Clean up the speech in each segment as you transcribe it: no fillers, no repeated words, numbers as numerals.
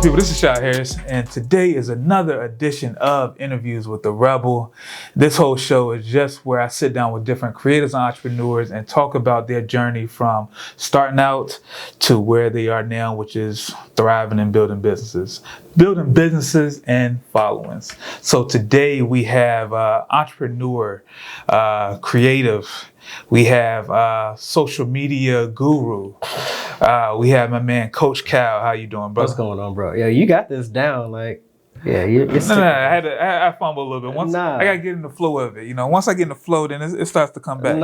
people, this is Shah Harris, and today is another edition of Interviews with the Rebel. This whole show is just where I sit down with different creators and entrepreneurs and talk about their journey from starting out to where they are now, which is thriving and building businesses and followings. So today we have entrepreneur, creative, we have social media guru. We have my man, Coach Cal. How you doing, bro? What's going on, bro? Yo, you got this down. Like, yeah, you're I fumble a little bit. I gotta get in the flow of it. You know, once I get in the flow, then it starts to come back.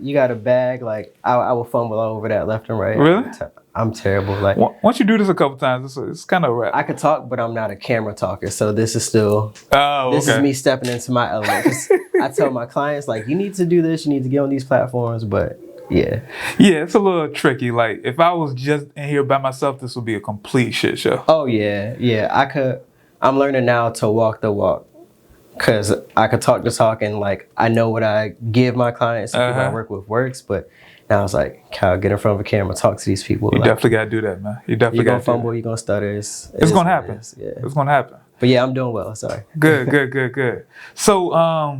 You got a bag. Like, I will fumble all over that left and right. Really? I'm terrible. Like, once you do this a couple times, it's kind of a wrap. I could talk, but I'm not a camera talker. So this is still. This is me stepping into my element. 'Cause I tell my clients, like, you need to do this. You need to get on these platforms, but. Yeah, it's a little tricky. Like, if I was just in here by myself, this would be a complete shit show. Oh yeah. I'm learning now to walk the walk, cause I could talk the talk and like I know what I give my clients and people I work with works. But now it's like, Cal, get in front of a camera, talk to these people. You definitely gotta do that, man. You definitely gotta fumble, you're gonna stutter. It's gonna happen. It's gonna happen. But yeah, I'm doing well. Sorry. Good. So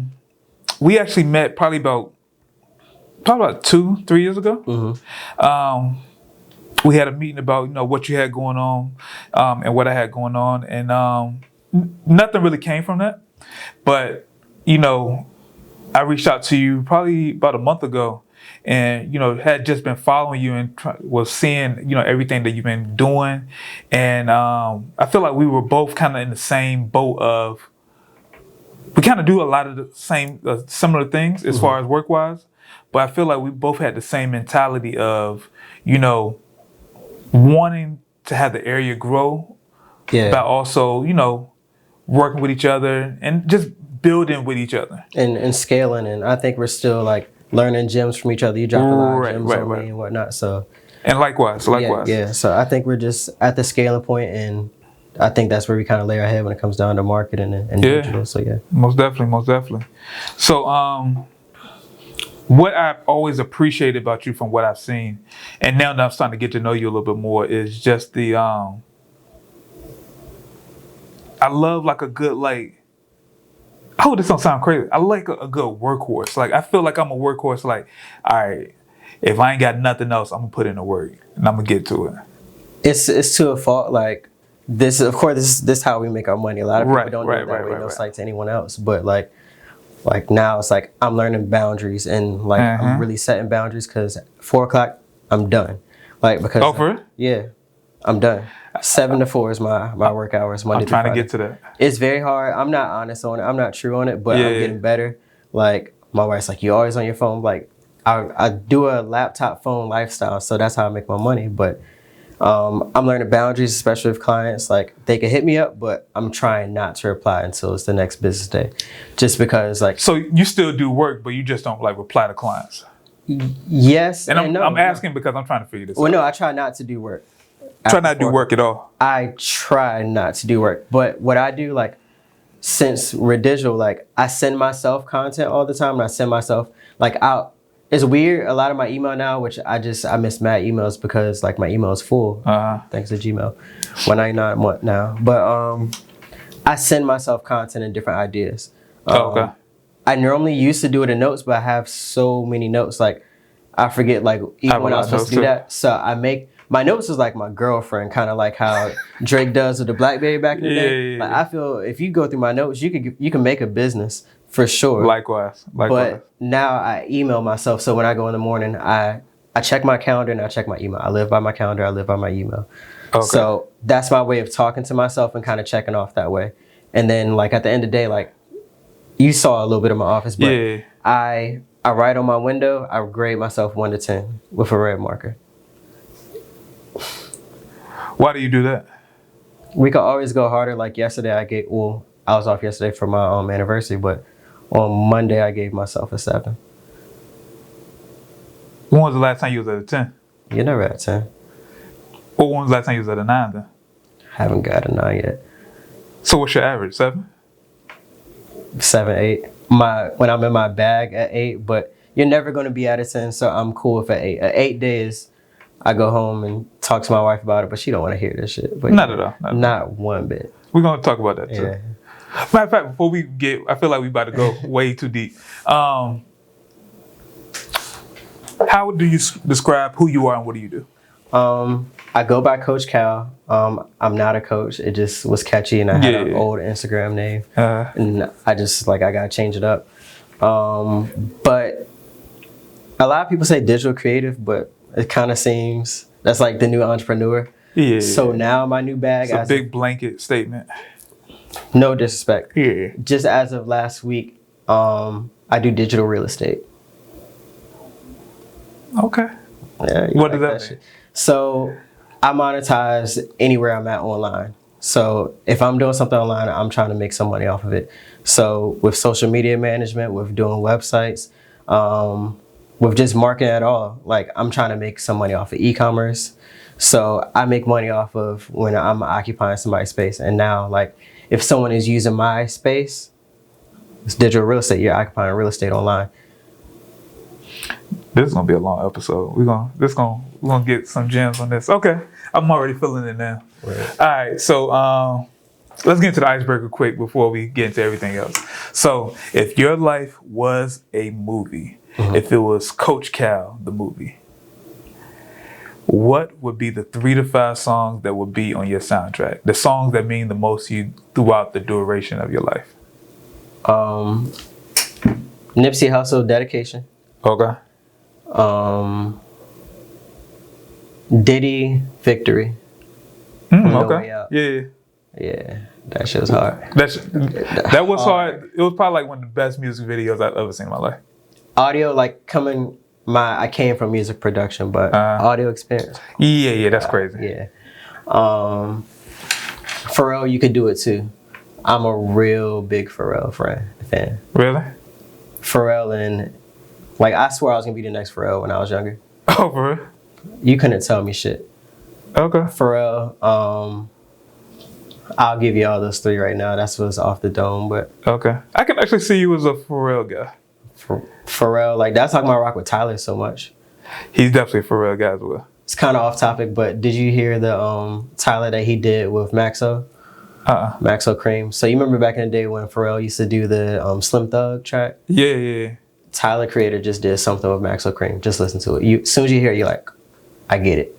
we actually met probably about 2-3 years ago. Mm-hmm. We had a meeting about what you had going on and what I had going on, and nothing really came from that. But I reached out to you probably about a month ago, and had just been following you and was seeing everything that you've been doing, and I feel like we were both kind of in the same boat of we kind of do a lot of the same similar things as far as work wise. But I feel like we both had the same mentality of, wanting to have the area grow, but also, working with each other and just building with each other. And scaling. And I think we're still like learning gems from each other. You dropped a lot of gems on me and whatnot. So. And likewise. Yeah. So I think we're just at the scaling point, and I think that's where we kind of lay our head when it comes down to marketing and digital. So yeah. Most definitely. So, what I've always appreciated about you from what I've seen, and now that I'm starting to get to know you a little bit more, is just the, I love like a good, like, I hope this don't sound crazy. I like a good workhorse. Like, I feel like I'm a workhorse. Like, all right, if I ain't got nothing else, I'm gonna put in the work and I'm gonna get to it. It's to a fault. Like, this is how we make our money. A lot of people don't do it that way. No slight to anyone else, but like now it's like I'm learning boundaries and like I'm really setting boundaries, because 4 o'clock I'm done. Like, because I'm done. 7 to 4 is my work hours. Monday I'm trying to Friday. To get to that. It's very hard. I'm not honest on it. I'm not true on it, but I'm getting better. Like, my wife's like, you always on your phone. Like, I do a laptop phone lifestyle, so that's how I make my money. But I'm learning boundaries, especially with clients. Like, they can hit me up, but I'm trying not to reply until it's the next business day, just because like. So you still do work, but you just don't like reply to clients. Yes, and I'm asking because I'm trying to figure this out. Well, no, I try not to do work. Try not to do work at all. I try not to do work, but what I do, like, since we're digital, like, I send myself content all the time, and I send myself like out. It's weird. A lot of my email now, which I miss mad emails because like my email is full thanks to Gmail. 199 a month now, but I send myself content and different ideas. Okay. I normally used to do it in notes, but I have so many notes, like I forget like even when I was supposed to do that. So I make my notes is like my girlfriend, kind of like how Drake does with the BlackBerry back in the day. Like, I feel if you go through my notes, you can make a business. For sure. Likewise. But now I email myself. So when I go in the morning, I check my calendar and I check my email. I live by my calendar. I live by my email. Okay. So that's my way of talking to myself and kind of checking off that way. And then like at the end of the day, like you saw a little bit of my office, but I write on my window. I grade myself 1 to 10 with a red marker. Why do you do that? We could always go harder. Like yesterday, I was off yesterday for my anniversary, but on Monday, I gave myself a 7. When was the last time you was at a 10? You're never at 10. Well, when was the last time you was at a 9 then? Haven't got a 9 yet. So what's your average, 7? 7, 8. When I'm in my bag at 8, but you're never going to be at a 10, so I'm cool with an 8. An 8 day is, I go home and talk to my wife about it, but she don't want to hear this shit. But Not at all. Not one bit. We're gonna talk about that too. Yeah. Matter of fact, before we get, I feel like we about to go way too deep. How do you describe who you are and what do you do? I go by Coach Cal. I'm not a coach. It just was catchy, and I had an old Instagram name, and I just I gotta change it up. But a lot of people say digital creative, but it kind of seems that's like the new entrepreneur. Yeah. So now my new bag. It's a big blanket statement. No disrespect. Yeah. Just as of last week, I do digital real estate. Okay. Yeah. What does that mean? So I monetize anywhere I'm at online. So if I'm doing something online, I'm trying to make some money off of it. So with social media management, with doing websites, with just marketing at all, like I'm trying to make some money off of e-commerce. So I make money off of when I'm occupying somebody's space. And now, like, if someone is using my space, it's digital real estate. You're occupying real estate online. This is gonna be a long episode. We're gonna get some gems on this. Okay, I'm already feeling it now. Right. All right, so let's get into the icebreaker quick before we get into everything else. So, if your life was a movie, if it was Coach Cal, the movie, what would be the 3 to 5 songs that would be on your soundtrack? The songs that mean the most to you throughout the duration of your life. Nipsey Hussle, Dedication. Okay. Diddy, Victory. Okay. Way Out. Yeah. Yeah, that shit was hard. That was hard. It was probably like one of the best music videos I've ever seen in my life. Audio, like I came from music production, but audio experience. Yeah, that's crazy. Yeah. Pharrell, You Could Do It Too. I'm a real big Pharrell fan. Really? Pharrell and I swear I was gonna be the next Pharrell when I was younger. Oh, for real? You couldn't tell me shit. Okay. Pharrell, I'll give you all those 3 right now. That's what's off the dome, but okay. I can actually see you as a Pharrell guy. Pharrell, that's talking about rock with Tyler so much. He's definitely a Pharrell guy as well. It's kind of off topic, but did you hear the Tyler that he did with Maxo? Maxo Cream. So you remember back in the day when Pharrell used to do the Slim Thug track? Yeah. Tyler Creator just did something with Maxo Cream. Just listen to it. As soon as you hear it, you're like, I get it.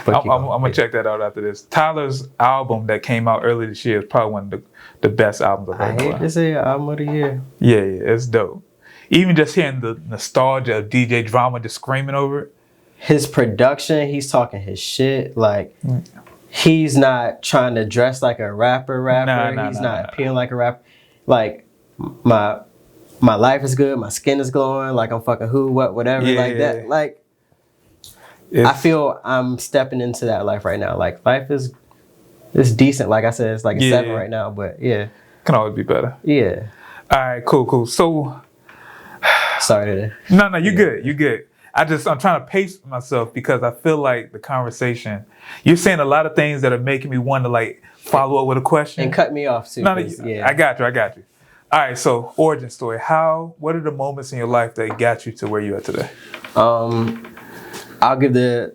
I'm gonna check that out after this. Tyler's album that came out earlier this year is probably one of the best albums I've heard. I hate to say album of the year. Yeah, it's dope. Even just hearing the nostalgia of DJ Drama just screaming over it. His production, he's talking his shit. Like, he's not trying to dress like a rapper. He's not appealing like a rapper. Like, my life is good. My skin is glowing. Like, I'm fucking who, what, whatever. Yeah. Like that. Like, I feel I'm stepping into that life right now. Like, life is decent. Like I said, it's like a 7 right now. But yeah, can always be better. Yeah. All right, cool. So, sorry today. No, you're good. You're good. I'm trying to pace myself because I feel like the conversation, you're saying a lot of things that are making me want to follow up with a question. And cut me off too. I got you. All right, so origin story. What are the moments in your life that got you to where you are today? I'll give the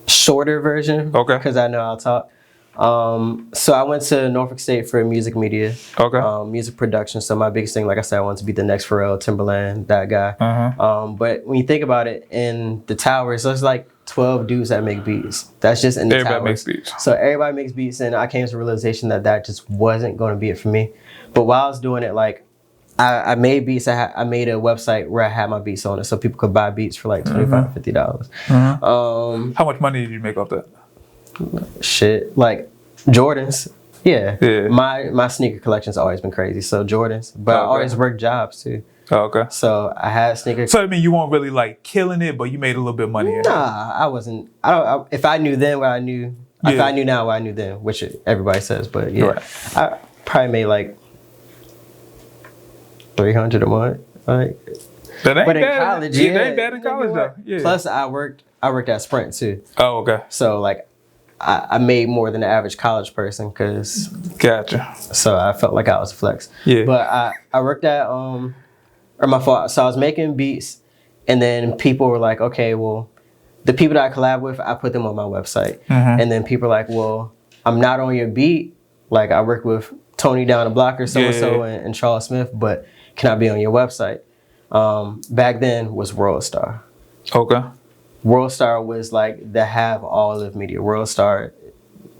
shorter version. Okay. Because I know I'll talk. So I went to Norfolk State for music media. Okay. Music production. So my biggest thing, like I said, I wanted to be the next Pharrell, Timberland, that guy. But when you think about it, in the towers, there's 12 dudes that make beats. That's just in the towers. Everybody makes beats. So everybody makes beats, and I came to the realization that just wasn't going to be it for me. But while I was doing it, I made beats. I made a website where I had my beats on it, so people could buy beats for $25 to $50. How much money did you make off that? Shit, Jordans. Yeah. My sneaker collection's always been crazy. So Jordans, but I always worked jobs too. Oh, okay. So I had sneakers. So I mean, you weren't really killing it, but you made a little bit of money. Nah, I wasn't. If I knew then what I knew, if I knew now what I knew then, which everybody says, but yeah, right. I probably made $300 a month. That ain't but in bad. college, That ain't bad in college though. Yeah. Plus, I worked at Sprint too. Oh, okay. So I made more than the average college person because. Gotcha. So I felt like I was a flex. Yeah. But I worked at So I was making beats, And then people were like, okay, well, the people that I collab with, I put them on my website. And then people are like, well, I'm not on your beat. Like I work with Tony down the block or so-and-so and Charles Smith, but can I be on your website? Back then was WorldStar. Okay. WorldStar was like the have all of media. WorldStar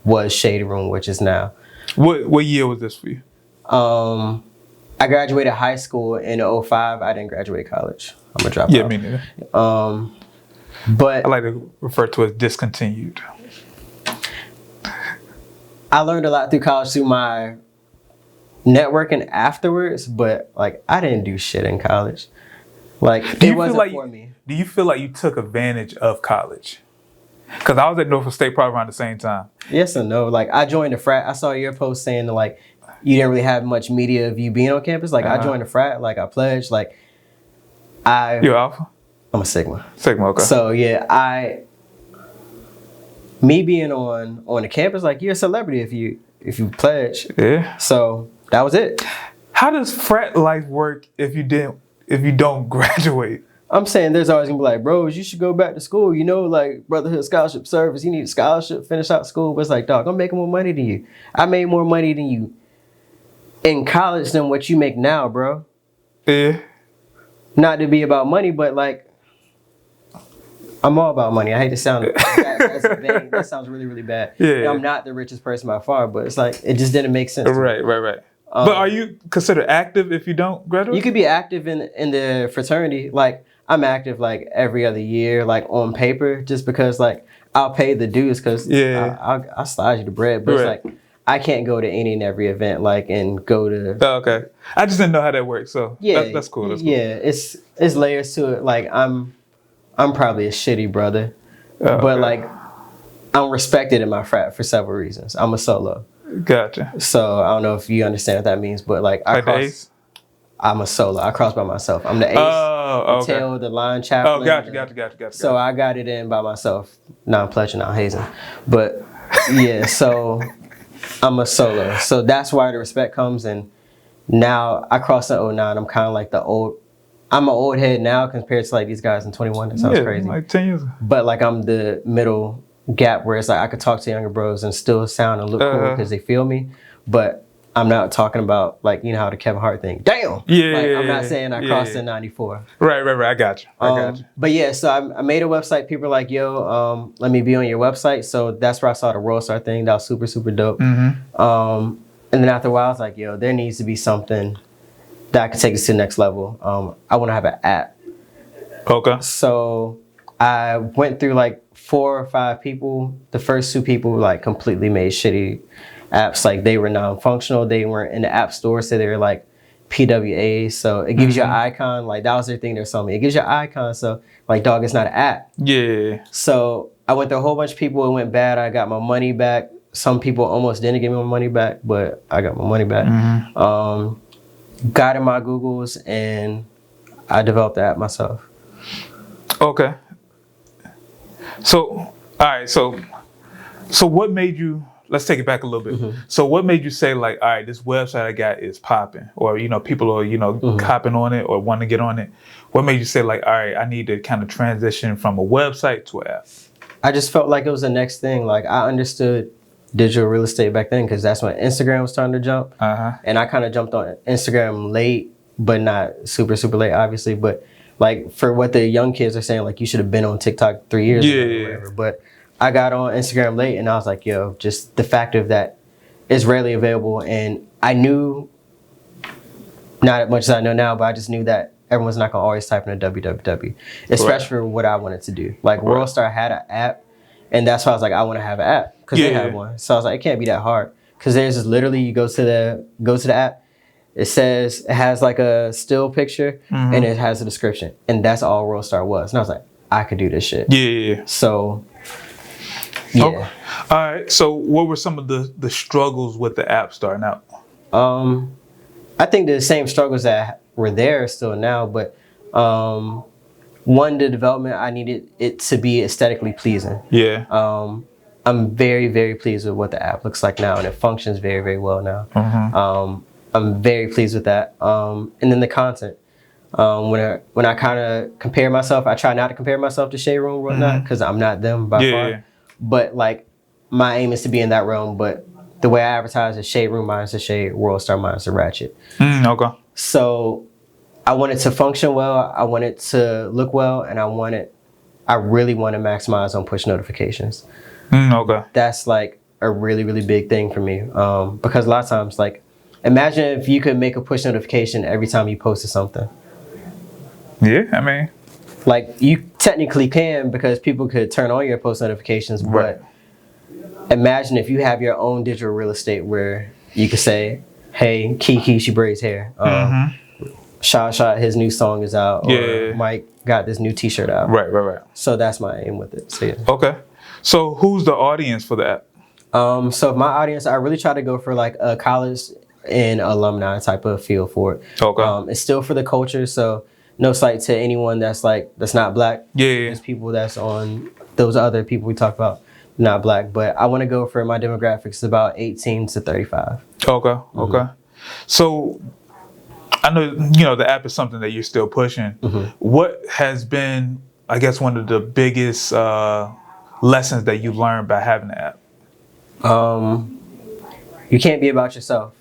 was Shade Room, which is now. What year was this for you? I graduated high school in 2005. I didn't graduate college. I'm a dropout. Yeah, me neither. But I like to refer to it as discontinued. I learned a lot through college through my networking afterwards, but like I didn't do shit in college. Like it wasn't for me. Do you feel like you took advantage of college? Because I was at Norfolk State probably around the same time. Yes and no. Like I joined a frat. I saw your post saying that, like you didn't really have much media of you being on campus. Like I joined a frat. Like I pledged. Like You're Alpha? I'm a Sigma. Sigma, okay. So yeah, me being on the campus, like you're a celebrity if you pledge. Yeah. So that was it. How does frat life work if you don't graduate? I'm saying there's always gonna be like, bros, you should go back to school. You know, like Brotherhood Scholarship Service, you need a scholarship, finish out school. But it's like, dog, I'm making more money than you. I made more money than you in college than what you make now, bro. Yeah. Not to be about money, but like, I'm all about money. I hate to sound that sounds really, really bad. Yeah. I'm not the richest person by far, but it's like it just didn't make sense. Right. But are you considered active if you don't graduate? You could be active in the fraternity. Like I'm active like every other year, like on paper, just because like I'll pay the dues because I'll slide you the bread. But it's like I can't go to any and every event like and go to. Oh, okay. I just didn't know how that works. So that's cool. That's cool. Yeah, it's layers to it. Like I'm probably a shitty brother, but like I'm respected in my frat for several reasons. I'm a solo. Gotcha. So I don't know if you understand what that means, but like I'm a solo. I cross by myself. I'm the ace, the tail, the line chaplain. Oh, gotcha. So I got it in by myself. Now I'm pledging, not hazing. But yeah, so I'm a solo. So that's why the respect comes. And now I crossed in 2009. I'm kind of like I'm an old head now compared to like these guys in 21. That sounds crazy. Like 10 years. But like I'm the middle gap where it's like I could talk to younger bros and still sound and look cool because they feel me. But I'm not talking about like, you know how the Kevin Hart thing. Damn. I'm not saying I crossed in 94. Right. I got you. But yeah, so I made a website. People are like, yo, let me be on your website. So that's where I saw the WorldStar thing. That was super, super dope. And then after a while, I was like, yo, there needs to be something that I could take us to the next level. I want to have an app. Okay. So I went through like 4 or 5 people. The first 2 people like completely made shitty apps. Like they were non-functional. They weren't in the app store, so they were like PWA. So it gives you an icon. Like that was their thing. They're telling me it gives you an icon. So like, dog, it's not an app. Yeah. So I went through a whole bunch of people. It went bad. I got my money back. Some people almost didn't give me my money back, but I got my money back. Got in my Googles and I developed the app myself. Okay. So, all right. So what made you? Let's take it back a little bit. So, what made you say like, all right, this website I got is popping, or people are hopping on it or want to get on it? What made you say like, all right, I need to kind of transition from a website to an app? I just felt like it was the next thing. Like I understood digital real estate back then because that's when Instagram was starting to jump, and I kind of jumped on Instagram late, but not super, super late, obviously. But like for what the young kids are saying, like you should have been on TikTok 3 years ago or whatever. But I got on Instagram late and I was like, yo, just the fact of that is rarely available. And I knew, not as much as I know now, but I just knew that everyone's not gonna always type in a www, especially for what I wanted to do. Like WorldStar had an app, and that's why I was like, I want to have an app because they have one. So I was like, it can't be that hard because there's just literally you go to the app. It says it has like a still picture and it has a description, and that's all WorldStar was. And I was like, I could do this shit. Yeah. So, yeah. Okay. All right. So, what were some of the struggles with the app starting out? I think the same struggles that were there still now, but one, the development, I needed it to be aesthetically pleasing. Yeah. I'm very, very pleased with what the app looks like now, and it functions very, very well now. I'm very pleased with that. And then the content. When I kind of compare myself, I try not to compare myself to Shade Room or whatnot because I'm not them by far. But like my aim is to be in that realm. But the way I advertise is Shade Room minus the Shade, World Star minus the Ratchet. Okay. So I want it to function well. I want it to look well, and I really want to maximize on push notifications. Okay. That's like a really, really big thing for me. Because a lot of times, like, imagine if you could make a push notification every time you posted something. Yeah, I mean, like you technically can because people could turn on your post notifications, but imagine if you have your own digital real estate where you could say, "Hey, Kiki, she braids hair. Shot, his new song is out. Or Mike got this new T-shirt out." Right. So that's my aim with it. So yeah. Okay. So who's the audience for the app? So my audience, I really try to go for like a college and alumni type of feel for it. Okay. It's still for the culture, so no slight to anyone that's not black. Yeah. There's people that's on those other people we talk about, not black. But I want to go for my demographics about 18 to 35. Okay. Okay. So I know the app is something that you're still pushing. What has been, I guess, one of the biggest lessons that you learned by having the app? You can't be about yourself.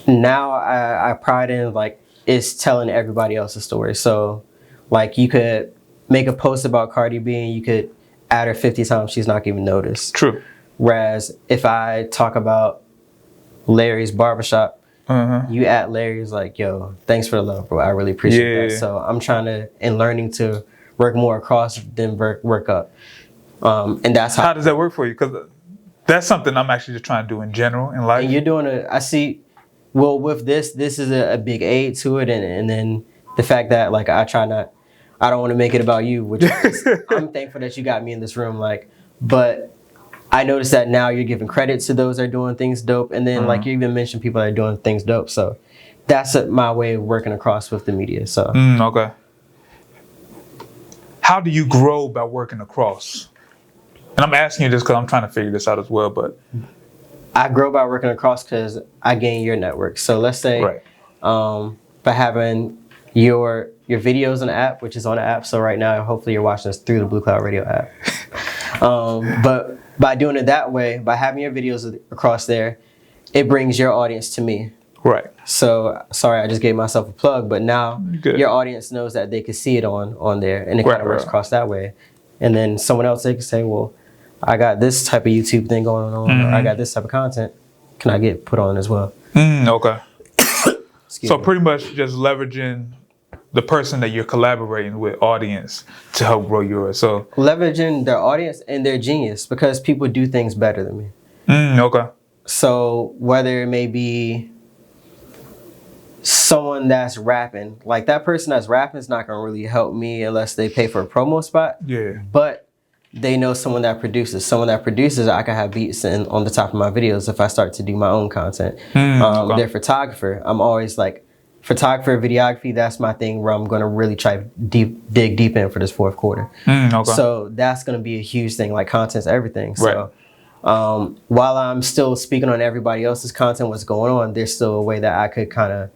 Now I pride in like is telling everybody else's story. So like you could make a post about Cardi B and you could add her 50 times, she's not even noticed. True. Whereas if I talk about Larry's barbershop, you add Larry's like, yo, thanks for the love, bro. I really appreciate that. So I'm trying to and learning to work more across than work up. And that's how does that work for you? Because that's something I'm actually just trying to do in general in life. And you're doing I see. Well, with this is a big aid to it, and then the fact that like I don't want to make it about you, which I'm thankful that you got me in this room. Like, but I noticed that now you're giving credit to those that are doing things dope, and then like you even mentioned people that are doing things dope. So that's my way of working across with the media. So okay. How do you grow by working across? And I'm asking you this because I'm trying to figure this out as well, but. I grow by working across because I gain your network. So let's say by having your videos on the app, which is on the app. So right now, hopefully you're watching this through the Blue Cloud Radio app. But by doing it that way, by having your videos across there, it brings your audience to me. Right. So sorry, I just gave myself a plug, but now your audience knows that they can see it on there, and it kind of works across that way. And then someone else, they can say, well, I got this type of YouTube thing going on, or I got this type of content. Can I get put on as well? Okay. So pretty much just leveraging the person that you're collaborating with audience to help grow yours. So leveraging their audience and their genius because people do things better than me. Okay. So whether it may be someone that's rapping, like that person that's rapping is not going to really help me unless they pay for a promo spot. Yeah. But they know someone that produces. I can have beats on the top of my videos if I start to do my own content. Their photographer, I'm always like, photographer, videography, that's my thing where I'm going to really try to dig deep in for this fourth quarter. So that's going to be a huge thing, like content's everything. So while I'm still speaking on everybody else's content, what's going on, there's still a way that I could kind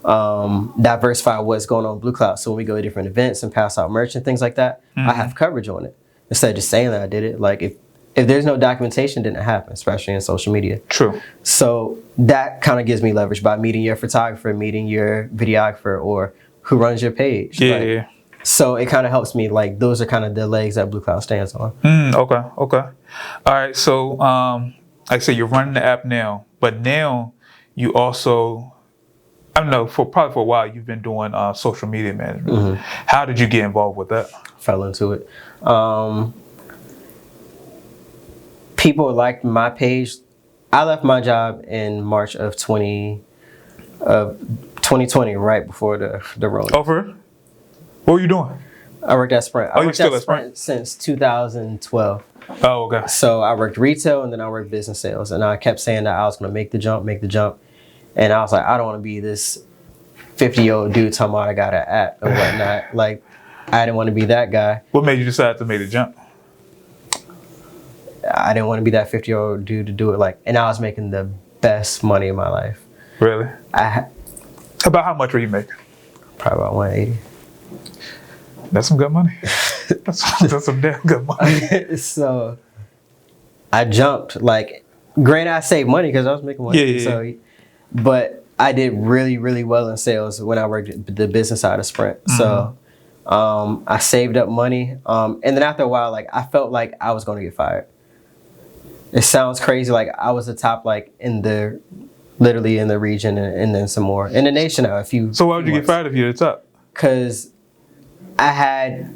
of diversify what's going on Blue Cloud. So when we go to different events and pass out merch and things like that, I have coverage on it. Instead of just saying that I did it, like if there's no documentation, it didn't happen, especially in social media. True. So that kind of gives me leverage by meeting your photographer, meeting your videographer, or who runs your page. Yeah. So it kind of helps me. Like those are kind of the legs that Blue Cloud stands on. Okay. All right. So, like I said, you're running the app now, but now you also, I don't know, probably for a while you've been doing social media management. How did you get involved with that? Fell into it. People liked my page. I left my job in March of 2020, right before the Rona. Oh, for real? What were you doing? I worked at Sprint. I worked at Sprint since 2012. Oh, okay. So I worked retail and then I worked business sales. And I kept saying that I was going to make the jump. And I was like, I don't want to be this 50-year-old dude talking about I got an app and whatnot. Like, I didn't want to be that guy. What made you decide to make the jump? I didn't want to be that 50-year-old dude to do it. And I was making the best money of my life. Really? About how much were you making? Probably about 180. That's some good money. That's some damn good money. So I jumped. Like, granted, I saved money because I was making money. Yeah. So, but I did really, really well in sales when I worked at the business side of Sprint. So I saved up money. And then after a while, like, I felt like I was going to get fired. It sounds crazy. Like, I was the top, like, literally in the region, and then some more in the nation. A few. So why would you get fired if you're the top? Because I had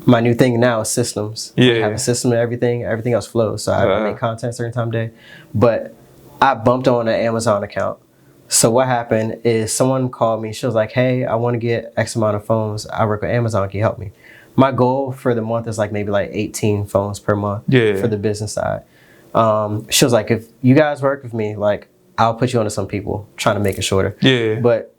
my new thing now is systems. Yeah. I have a system and everything else flows. So I make content a certain time of day. But I bumped on an Amazon account. So what happened is someone called me. She was like, hey, I want to get X amount of phones. I work with Amazon. Can you help me? My goal for the month is like maybe like 18 phones per month for the business side. She was like, if you guys work with me, like, I'll put you onto some people, trying to make it shorter. Yeah. But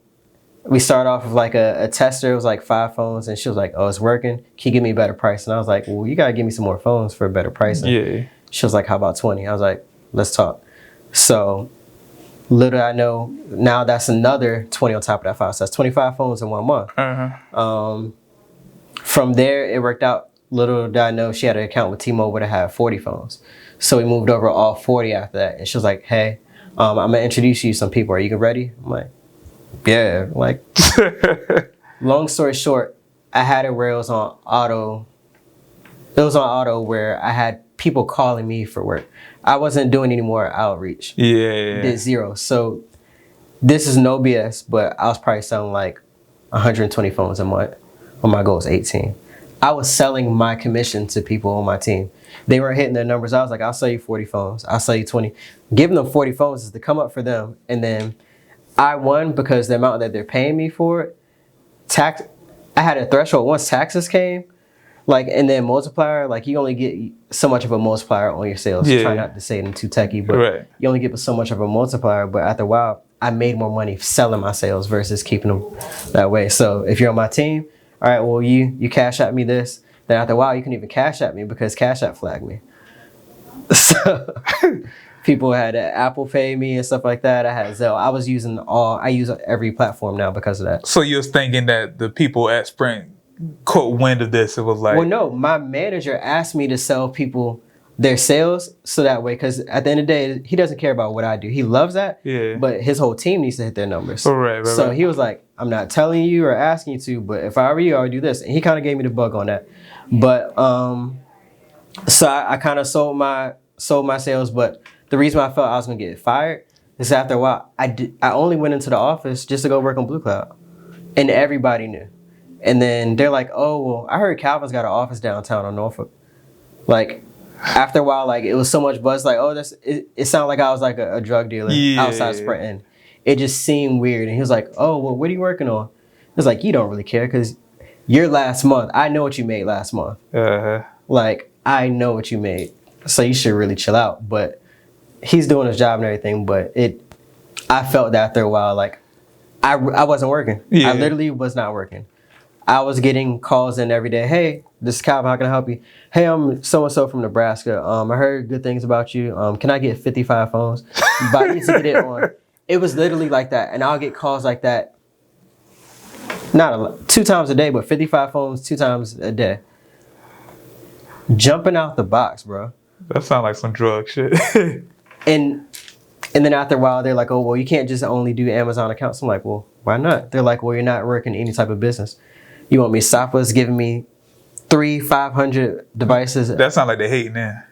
we started off with like a tester. It was like 5 phones. And she was like, oh, it's working. Can you give me a better price? And I was like, well, you got to give me some more phones for a better price. Yeah. She was like, how about 20? I was like, let's talk. So little I know, now that's another 20 on top of that 5. So that's 25 phones in 1 month. From there, it worked out. Little did I know, she had an account with T-Mobile that had 40 phones. So we moved over all 40 after that. And she was like, hey, I'm going to introduce you to some people. Are you ready? I'm like, yeah. Like, long story short, I had it where it was on auto. It was on auto where I had people calling me for work. I wasn't doing any more outreach. Yeah. Did 0. So this is no BS, but I was probably selling like 120 phones a month when my goal was 18. I was selling my commission to people on my team. They weren't hitting their numbers. I was like, I'll sell you 40 phones. I'll sell you 20. Giving them 40 phones is to come up for them. And then I won because the amount that they're paying me for it, I had a threshold. Once taxes came, like, and then multiplier, like, you only get so much of a multiplier on your sales. Yeah. Try not to say it too techie, but you only get so much of a multiplier. But after a while, I made more money selling my sales versus keeping them that way. So if you're on my team, all right, well, you cash at me this. Then after a while, you can even cash at me because Cash App flagged me. So people had Apple Pay me and stuff like that. I had Zelle. I use every platform now because of that. So you was thinking that the people at Sprint caught wind of this? It was like, well, no, my manager asked me to sell people their sales so that way, because at the end of the day, he doesn't care about what I do. He loves that, but his whole team needs to hit their numbers. So he was like, I'm not telling you or asking you to, but if I were you, I would do this. And he kind of gave me the bug on that. But so I kind of sold my sales, but the reason why I felt I was gonna get fired is after a while I only went into the office just to go work on Blue Cloud, and everybody knew. And then they're like, oh, well, I heard Calvin's got an office downtown on Norfolk. Like, after a while, like, it was so much buzz, like, oh, it sounded like I was like a drug dealer outside Sprint. And it just seemed weird. And he was like, oh, well, what are you working on? It was like, you don't really care because your last month, I know what you made last month. Like, I know what you made. So you should really chill out. But he's doing his job and everything. But I felt that after a while, like, I wasn't working. I literally was not working. I was getting calls in every day. Hey, this is Calvin. How can I help you? Hey, I'm so-and-so from Nebraska. I heard good things about you. Can I get 55 phones? But I need to get it on. It was literally like that. And I'll get calls like that, not a lot, 2 times a day, but 55 phones 2 times a day. Jumping out the box, bro. That sounds like some drug shit. And then after a while, they're like, oh, well, you can't just only do Amazon accounts. I'm like, well, why not? They're like, well, you're not working any type of business. You want me to stop us giving me 500 devices? That sounds like they hating that.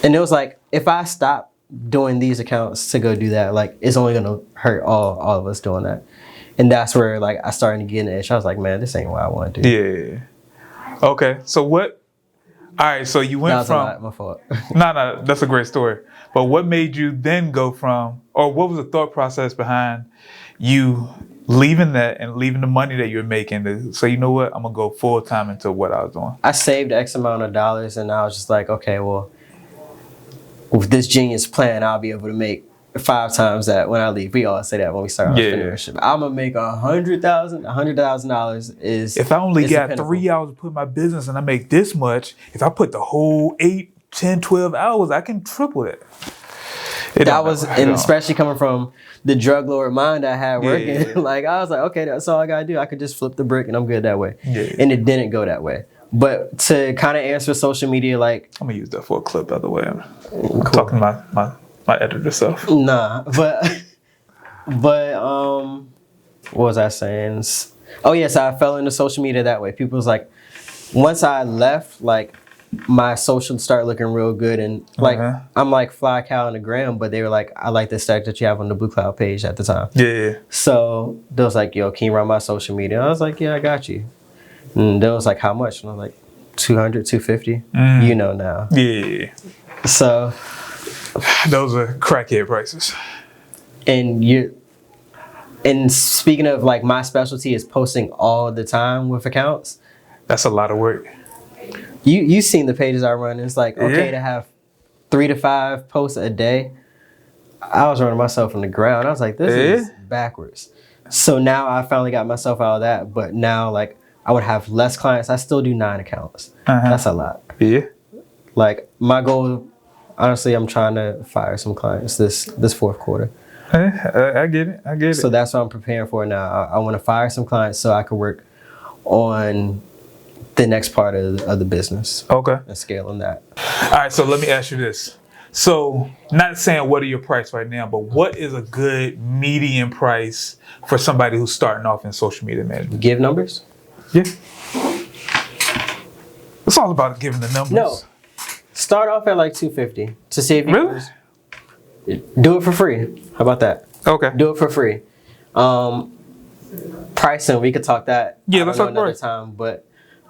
And it was like, if I stop doing these accounts to go do that, like, it's only gonna hurt all of us doing that. And that's where, like, I started to get in the itch. I was like, man, this ain't what I want to do. Yeah. Okay. So what? All right. So you went from. My fault. No, that's a great story. But what made you then go from, or what was the thought process behind you leaving that and leaving the money that you're making to say, you know what, I'm gonna go full time into what I was doing? I saved X amount of dollars, and I was just like, okay, well, with this genius plan, I'll be able to make 5 times that when I leave. We all say that when we start entrepreneurship. I'm gonna make $100,000 is. If I only got 3 hours to put my business and I make this much, if I put the whole 8, 10, 12 hours, I can triple it. That was, and especially coming from the drug lord mind I had working, Yeah. like I was like, okay, that's all I gotta do. I could just flip the brick and I'm good that way. Yeah. And it didn't go that way. But to kind of answer social media, like, I'm gonna use that for a clip, by the way. I'm talking to my editor self. nah, but what was I saying? Oh yes, I fell into social media that way. People was like, once I left, like my social started looking real good, and like I'm like fly cow on the gram, but they were like, I like the stack that you have on the Blue Cloud page at the time. Yeah. So they was like, yo, can you run my social media? I was like, yeah, I got you. And they was like, how much? And I was like, 200, 250. You know now. Yeah. So those are crackhead prices. And speaking of, like, my specialty is posting all the time with accounts. That's a lot of work. You've seen the pages I run. It's like, okay, to have 3 to 5 posts a day. I was running myself on the ground. I was like, this is backwards. So now I finally got myself out of that. But now, like, I would have less clients. I still do 9 accounts. That's a lot. Yeah. Like, my goal, honestly, I'm trying to fire some clients this fourth quarter. I get it. So that's what I'm preparing for now. I want to fire some clients so I can work on the next part of the business. Okay. And scaling that. All right, so let me ask you this. So, not saying what are your price right now, but what is a good median price for somebody who's starting off in social media management? Give numbers? Yeah. It's all about giving the numbers. No. Start off at like $250 to see if you really? Do it for free. How about that? Okay. Do it for free. Pricing, we could talk that. Yeah, let's talk another time.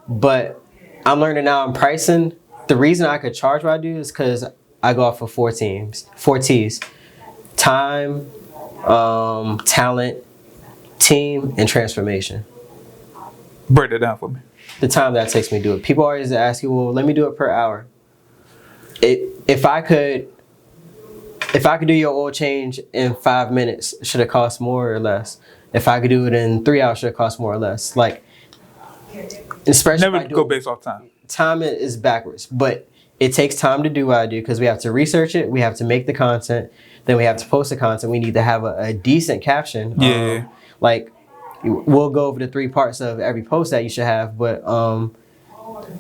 But I'm learning now in pricing. The reason I could charge what I do is because I go off of 4 T's: time, talent, team, and transformation. Break that down for me. The time that takes me to do it. People always ask you, well, let me do it per hour. If I could do your oil change in 5 minutes, should it cost more or less? If I could do it in 3 hours, should it cost more or less? Like, especially never go based off time. Time is backwards, but it takes time to do what I do because we have to research it, we have to make the content, then we have to post the content. We need to have a decent caption. Yeah. Like, we'll go over the 3 parts of every post that you should have, but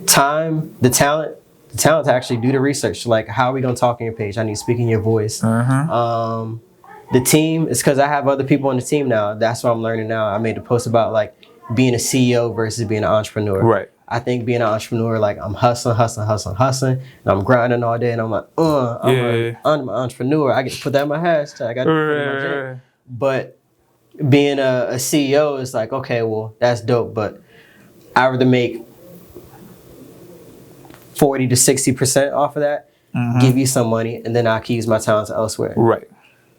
time, the talent to actually do the research. Like, how are we gonna talk on your page? I need to speak in your voice. The team is because I have other people on the team now. That's what I'm learning now. I made a post about like being a CEO versus being an entrepreneur. Right. I think being an entrepreneur, like I'm hustling, and I'm grinding all day, and I'm like, I'm an entrepreneur. I get to put that in my hashtag. I got to put it in my gym. But being a CEO is like, okay, well, that's dope, but I rather make 40 to 60% off of that, give you some money, and then I can use my talents elsewhere. Right.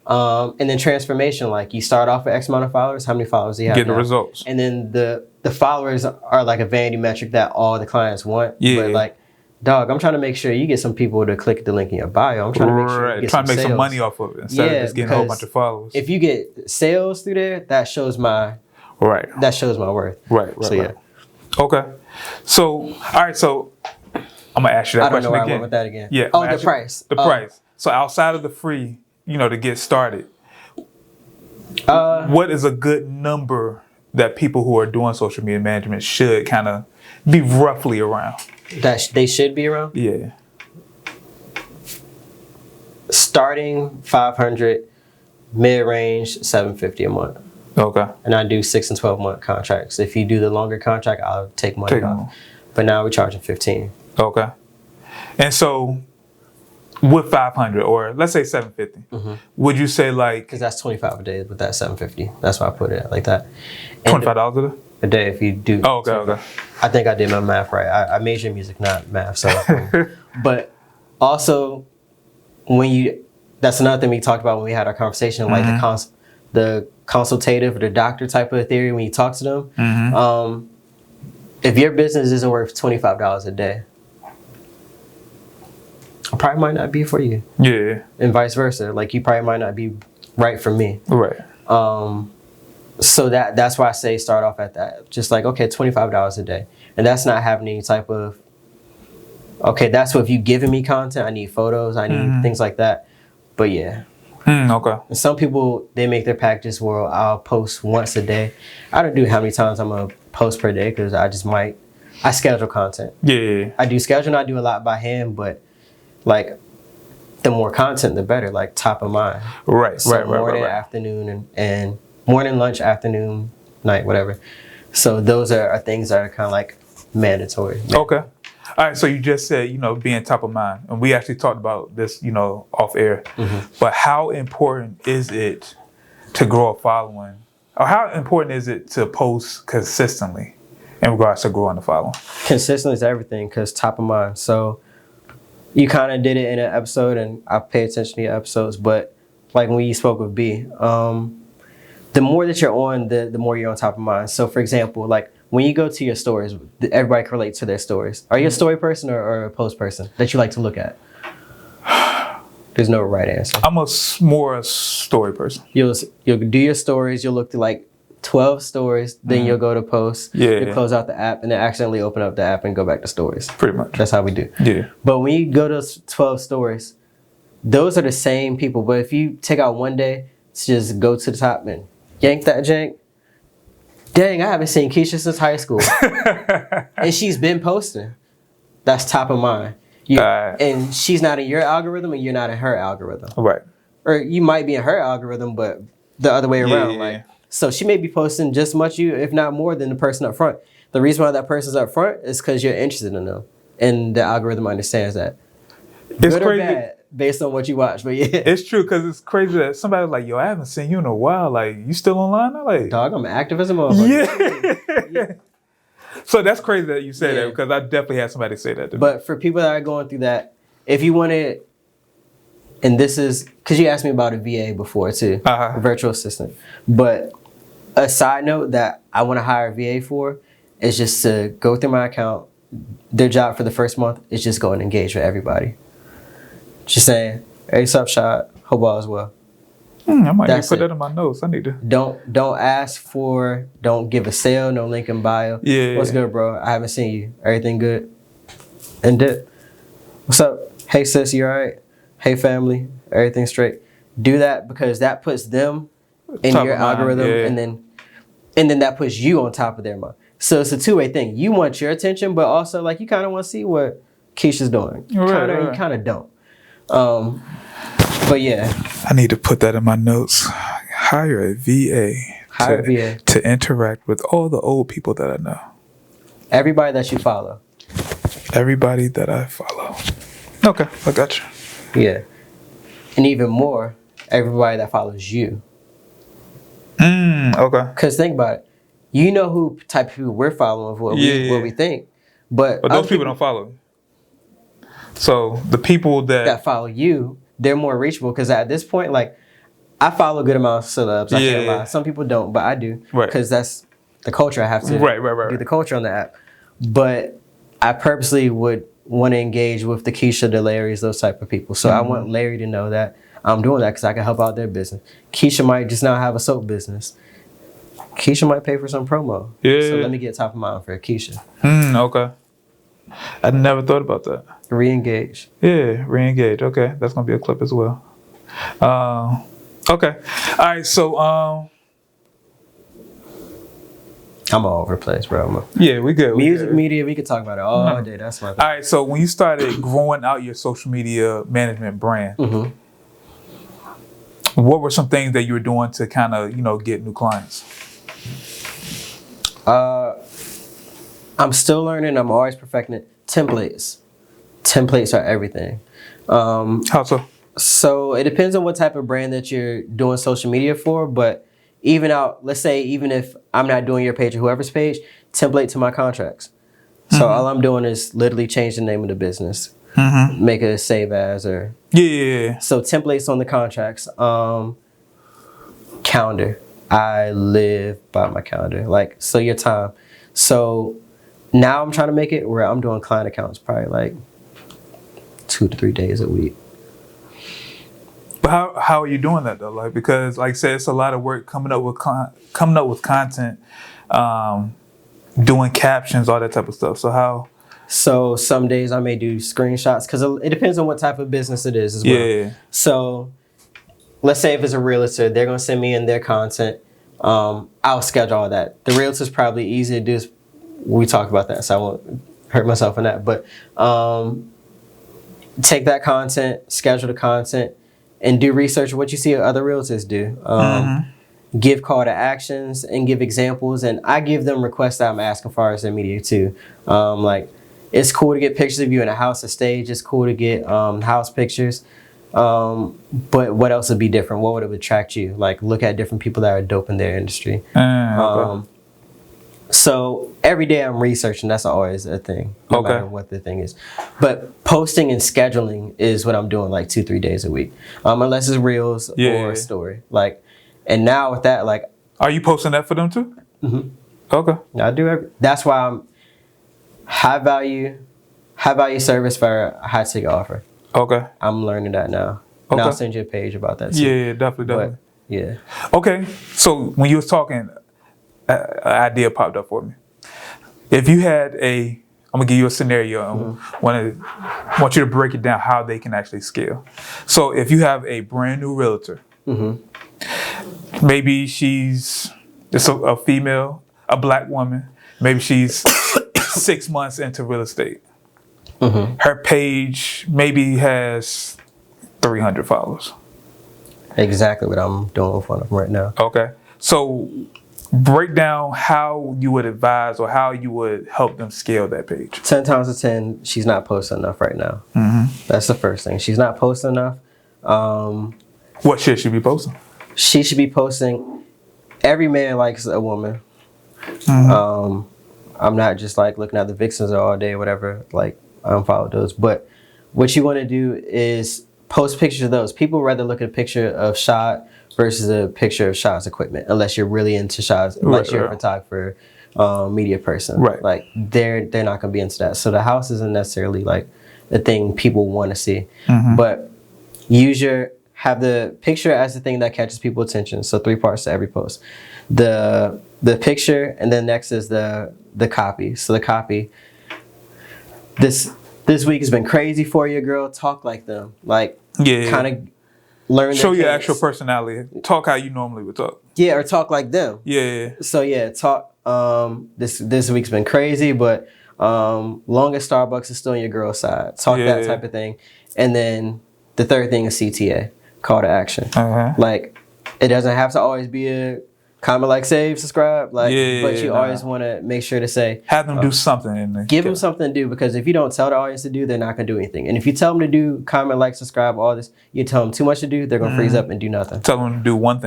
And then transformation, like you start off with X amount of followers, how many followers do you have Get now? the results. And then the followers are like a vanity metric that all the clients want. Yeah. But like, dog, I'm trying to make sure you get some people to click the link in your bio. I'm trying to make sure you get trying to make sales. some money off of it instead of just getting a whole bunch of followers. If you get sales through there, that shows my worth. Right. So yeah. Okay. So all right. So I'm gonna ask you that I don't question know where again. I went with that again. Yeah. Oh, the price. The price. So outside of the free, to get started, what is a good number that people who are doing social media management should kind of be roughly around? That they should be around? Yeah. Starting 500, mid-range 750 a month. Okay. And I do 6 and 12 month contracts. If you do the longer contract, I'll take money off. But now we're charging 15. Okay. And so with 500 or let's say 750, would you say like... Because that's 25 a day with that 750. That's why I put it like that. $25 a day? A day if you do. Oh, okay. I think I did my math right. I major in music, not math. So, but also that's another thing we talked about when we had our conversation, like the consultative or the doctor type of theory when you talk to them. If your business isn't worth $25 a day, it probably might not be for you. Yeah. And vice versa. Like you probably might not be right for me. Right. So that's why I say start off at that. Just like, okay, $25 a day. And that's not having any type of, okay, that's what if you giving me content, I need photos, I need things like that. But yeah. Okay. And some people, they make their practice where I'll post once a day. I don't do how many times I'm gonna post per day because I schedule content. Yeah. I do schedule and I do a lot by hand, but like the more content, the better. Like top of mind. Right. So right. morning, Right. afternoon, and morning, lunch, afternoon, night, whatever. So those are things that are kind of like mandatory. Okay. All right. So you just said, being top of mind, and we actually talked about this, off air. But how important is it to grow a following, or how important is it to post consistently in regards to growing the following? Consistency is everything because top of mind. So you kind of did it in an episode, and I pay attention to your episodes. But like when you spoke with B, the more that you're on, the more you're on top of mind. So for example, like when you go to your stories, everybody can relate to their stories. Are you a story person or a post person that you like to look at? There's no right answer. I'm more a story person. You'll do your stories. You'll look through like 12 stories. Then you'll go to posts. Yeah. You'll close out the app and then accidentally open up the app and go back to stories. Pretty much. That's how we do. Yeah. But when you go to 12 stories, those are the same people. But if you take out one day to just go to the top and yank that jank, dang, I haven't seen Keisha since high school. And she's been posting. That's top of mind. And she's not in your algorithm and you're not in her algorithm. Right. Or you might be in her algorithm, but the other way around. Yeah. Like, so she may be posting just as much, if not more, than the person up front. The reason why that person's up front is because you're interested in them. And the algorithm understands that. It's Good crazy. or bad, based on what you watch. But yeah. It's true because it's crazy that somebody's like, yo, I haven't seen you in a while. Like, you still online? I'm like, Dog, I'm active as a motherfucker. yeah. So that's crazy that you say Yeah. that because I definitely had somebody say that to me. But for people that are going through that, if you want to, and this is, because you asked me about a VA before too, a virtual assistant. But a side note that I want to hire a VA for is just to go through my account. Their job for the first month is just go and engage with everybody. Just saying, hey, sup, shot, hope all is well. I might need That's to put it. that in my notes. I need to. Don't ask for, don't give a sale, no link in bio. Yeah. What's good, bro? I haven't seen you. Everything good? And dip. What's up? Hey, sis, you all right? Hey, family, everything straight? Do that because that puts them in Top your of mind, algorithm, yeah. and then that puts you on top of their mind. So it's a two-way thing. You want your attention, but also like you kind of want to see what Keisha's doing. You kind of don't. But yeah. I need to put that in my notes. Hire a VA. Hire a VA. To interact with all the old people that I know. Everybody that you follow. Everybody that I follow. Okay, I got you. Yeah. And even more, everybody that follows you. Okay. Because think about it. You know who type of people we're following, what we think. But those people don't follow. So the people that follow you, they're more reachable. Because at this point, like, I follow good amounts of celebs. I can't lie. Some people don't, but I do. Right. Because that's the culture. I have to right. do the culture on the app. But I purposely would want to engage with the Keisha, the Larrys, those type of people. So I want Larry to know that I'm doing that because I can help out their business. Keisha might just not have a soap business. Keisha might pay for some promo. Yeah. So let me get top of mind for Keisha. Okay. I never thought about that. Re-engage. Yeah, re-engage. Okay, that's gonna be a clip as well. Okay. All right. So I'm all over the place, bro. Yeah, we good. Music, media, we could talk about it all day. That's my thing. All right. So when you started growing out your social media management brand, what were some things that you were doing to kind of get new clients? I'm still learning. I'm always perfecting it. Templates are everything. How so? So it depends on what type of brand that you're doing social media for, but let's say even if I'm not doing your page or whoever's page, template to my contracts. So all I'm doing is literally change the name of the business, make it a save as or So templates on the contracts. Calendar. I live by my calendar. Like, so your time. So now I'm trying to make it where I'm doing client accounts probably like 2 to 3 days a week. But how are you doing that though? Like, because like I said, it's a lot of work coming up with content, doing captions, all that type of stuff. So how? So some days I may do screenshots because it depends on what type of business it is as well. Yeah. So let's say if it's a realtor, they're gonna send me in their content. I'll schedule all that. The realtor's probably easy to do. We talked about that, so I won't hurt myself on that. But take that content, schedule the content, and do research of what you see other realtors do. Give call to actions and give examples, and I give them requests that I'm asking for as their media too. Like, it's cool to get pictures of you in a house, a stage. It's cool to get house pictures. But what else would be different? What would attract you? Like, look at different people that are dope in their industry. Okay. So every day I'm researching. That's always a thing, no matter what the thing is. But posting and scheduling is what I'm doing like 2-3 days a week, unless it's reels or a story. Like, and now with that, like, are you posting that for them too? Mm-hmm. Okay. I do. That's why I'm high value service for a high ticket offer. Okay. I'm learning that now. Okay. And I'll send you a page about that too. Yeah, definitely. But, yeah. Okay. So when you was talking, an idea popped up for me. If you had I'm gonna give you a scenario. I want you to break it down how they can actually scale. So if you have a brand new realtor, maybe it's a female, a black woman. Maybe she's 6 months into real estate. Her page maybe has 300 followers. Exactly what I'm doing with one of them right now. Okay. So break down how you would advise or how you would help them scale that page. 10 times out of 10, she's not posting enough right now. That's the first thing. She's not posting enough. What should she be posting? She should be posting, every man likes a woman. I'm not just like looking at the vixens all day or whatever. Like, I don't follow those. But what you want to do is post pictures of those. People rather look at a picture of shot versus a picture of Shot's equipment, unless you're really into shots, unless you're a photographer, media person. Right. Like, they're not gonna be into that. So the house isn't necessarily like the thing people want to see. But have the picture as the thing that catches people's attention. So 3 parts to every post. The picture, and then next is the copy. So the copy. This week has been crazy for you, girl. Talk like them. Like, kind of learn. Show your actual personality. Talk how you normally would talk. Yeah, or talk like them. Yeah. So talk. This week's been crazy, but longest Starbucks is still on your girl's side. Talk that type of thing. And then the third thing is CTA, call to action. Like, it doesn't have to always be a comment, like, save, subscribe, like, but you always want to make sure to say, have them do something. Give them something to do, because if you don't tell the audience to do, they're not gonna do anything. And if you tell them to do comment, like, subscribe, all this, you tell them too much to do, they're gonna freeze up and do nothing. Tell them to do one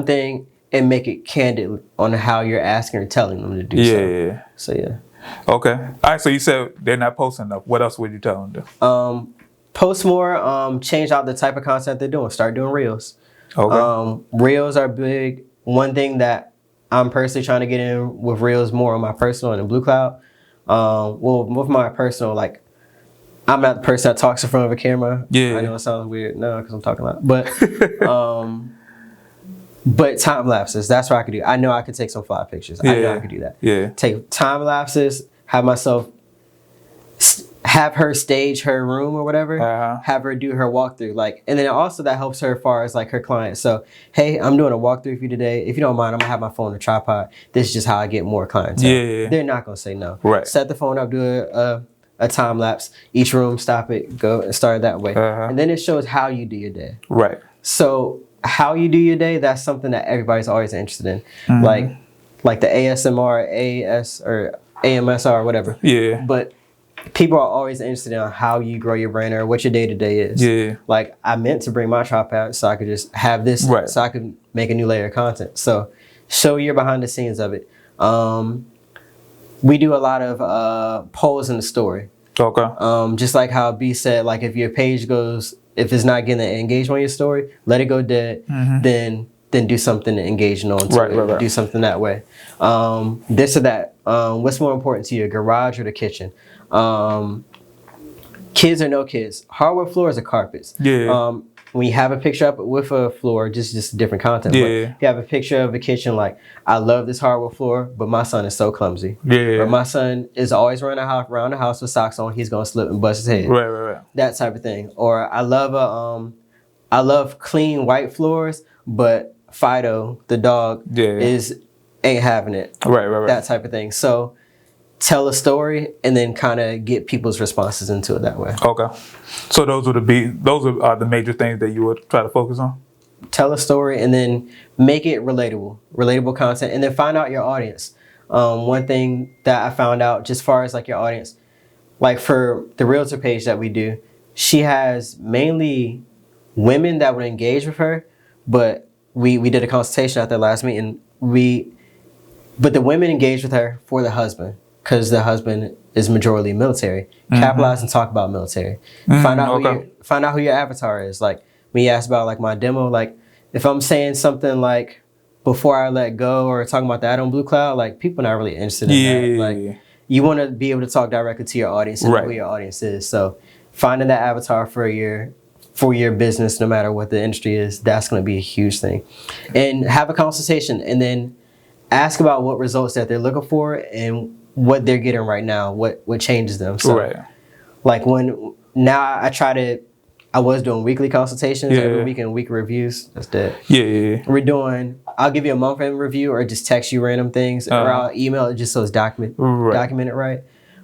thing, and make it candid on how you're asking or telling them to do something. So okay. All right. So you said they're not posting enough. What else would you tell them to do? Post more. Change out the type of content they're doing. Start doing reels. Okay. Reels are big. One thing that I'm personally trying to get in with reels more on my personal and in Blue Cloud. Well, with my personal, like, I'm not the person that talks in front of a camera. I know it sounds weird now because I'm talking a lot, but time lapses. That's what I could do. I know I could take some fly pictures. I know I could do that. Take time lapses. Have her stage her room or whatever, have her do her walkthrough, like, and then also that helps her as far as like her client. So, hey, I'm doing a walkthrough for you today. If you don't mind, I'm gonna have my phone on a tripod. This is just how I get more clientele. They're not gonna say no. Set the phone up, do a time lapse, each room, stop it, go and start that way. And then it shows how you do your day. So how you do your day, that's something that everybody's always interested in. Like the ASMR, AS or AMSR or whatever. But people are always interested in how you grow your brand or what your day-to-day is. Like, I meant to bring my tripod so I could just have this, so I could make a new layer of content. So show your behind the scenes of it. We do a lot of polls in the story. Just like how B said, like, if your page goes, if it's not getting an engagement on your story, let it go dead. Then do something to engage on to it. Do something that way. This or that. What's more important to you, garage or the kitchen? Kids or no kids, hardwood floors or carpets. When you have a picture up with a floor, just different content. But if you have a picture of a kitchen, like, I love this hardwood floor, but my son is so clumsy. Or my son is always around the house with socks on. He's gonna slip and bust his head. That type of thing. Or I love I love clean white floors, but Fido, the dog, ain't having it. Right. That type of thing. So tell a story and then kind of get people's responses into it that way. Okay. So those are the major things that you would try to focus on. Tell a story and then make it relatable content, and then find out your audience. One thing that I found out, just as far as like your audience, like for the realtor page that we do, she has mainly women that would engage with her, but we did a consultation at the last meeting. But the women engage with her for the husband, because the husband is majority military. Capitalize and talk about military. Find out who your avatar is. Like when you asked about like my demo, like if I'm saying something like before I let go or talking about the ad on Blue Cloud, like people not really interested in that. Like you want to be able to talk directly to your audience and know who your audience is. So finding that avatar for your business, no matter what the industry is, that's going to be a huge thing. And have a consultation and then ask about what results that they're looking for and what they're getting right now, what changes them. So like I was doing weekly consultations every week and weekly reviews. That's dead. I'll give you a month in review or just text you random things or I'll email it just so it's documented right.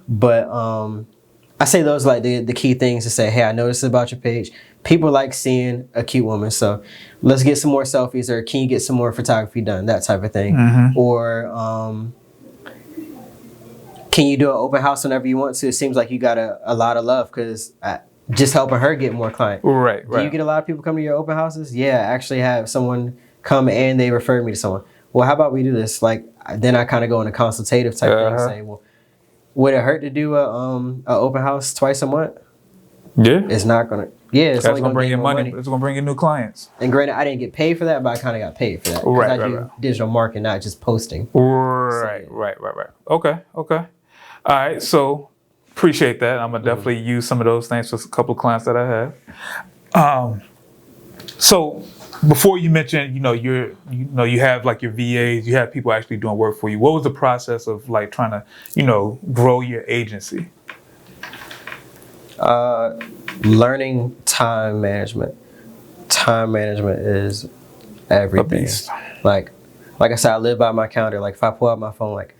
But I say those like the key things to say, hey, I noticed about your page. People like seeing a cute woman, so let's get some more selfies, or can you get some more photography done, that type of thing. Or can you do an open house whenever you want to? It seems like you got a lot of love because just helping her get more clients. Do you get a lot of people come to your open houses? Yeah, I actually have someone come and they referred me to someone. Well, how about we do this? Like then I kind of go in a consultative type thing, saying, well, would it hurt to do a open house twice a month? It's not gonna. It's only gonna bring in money. It's gonna bring in new clients. And granted, I didn't get paid for that, but I kind of got paid for that because I do digital marketing, not just posting. Right. Okay. All right. So appreciate that. I'm gonna definitely use some of those things for a couple of clients that I have. So before you mentioned, you have like your VAs, you have people actually doing work for you. What was the process of like trying to, grow your agency? Learning time management. Time management is everything. Like I said, I live by my calendar. Like if I pull out my phone, like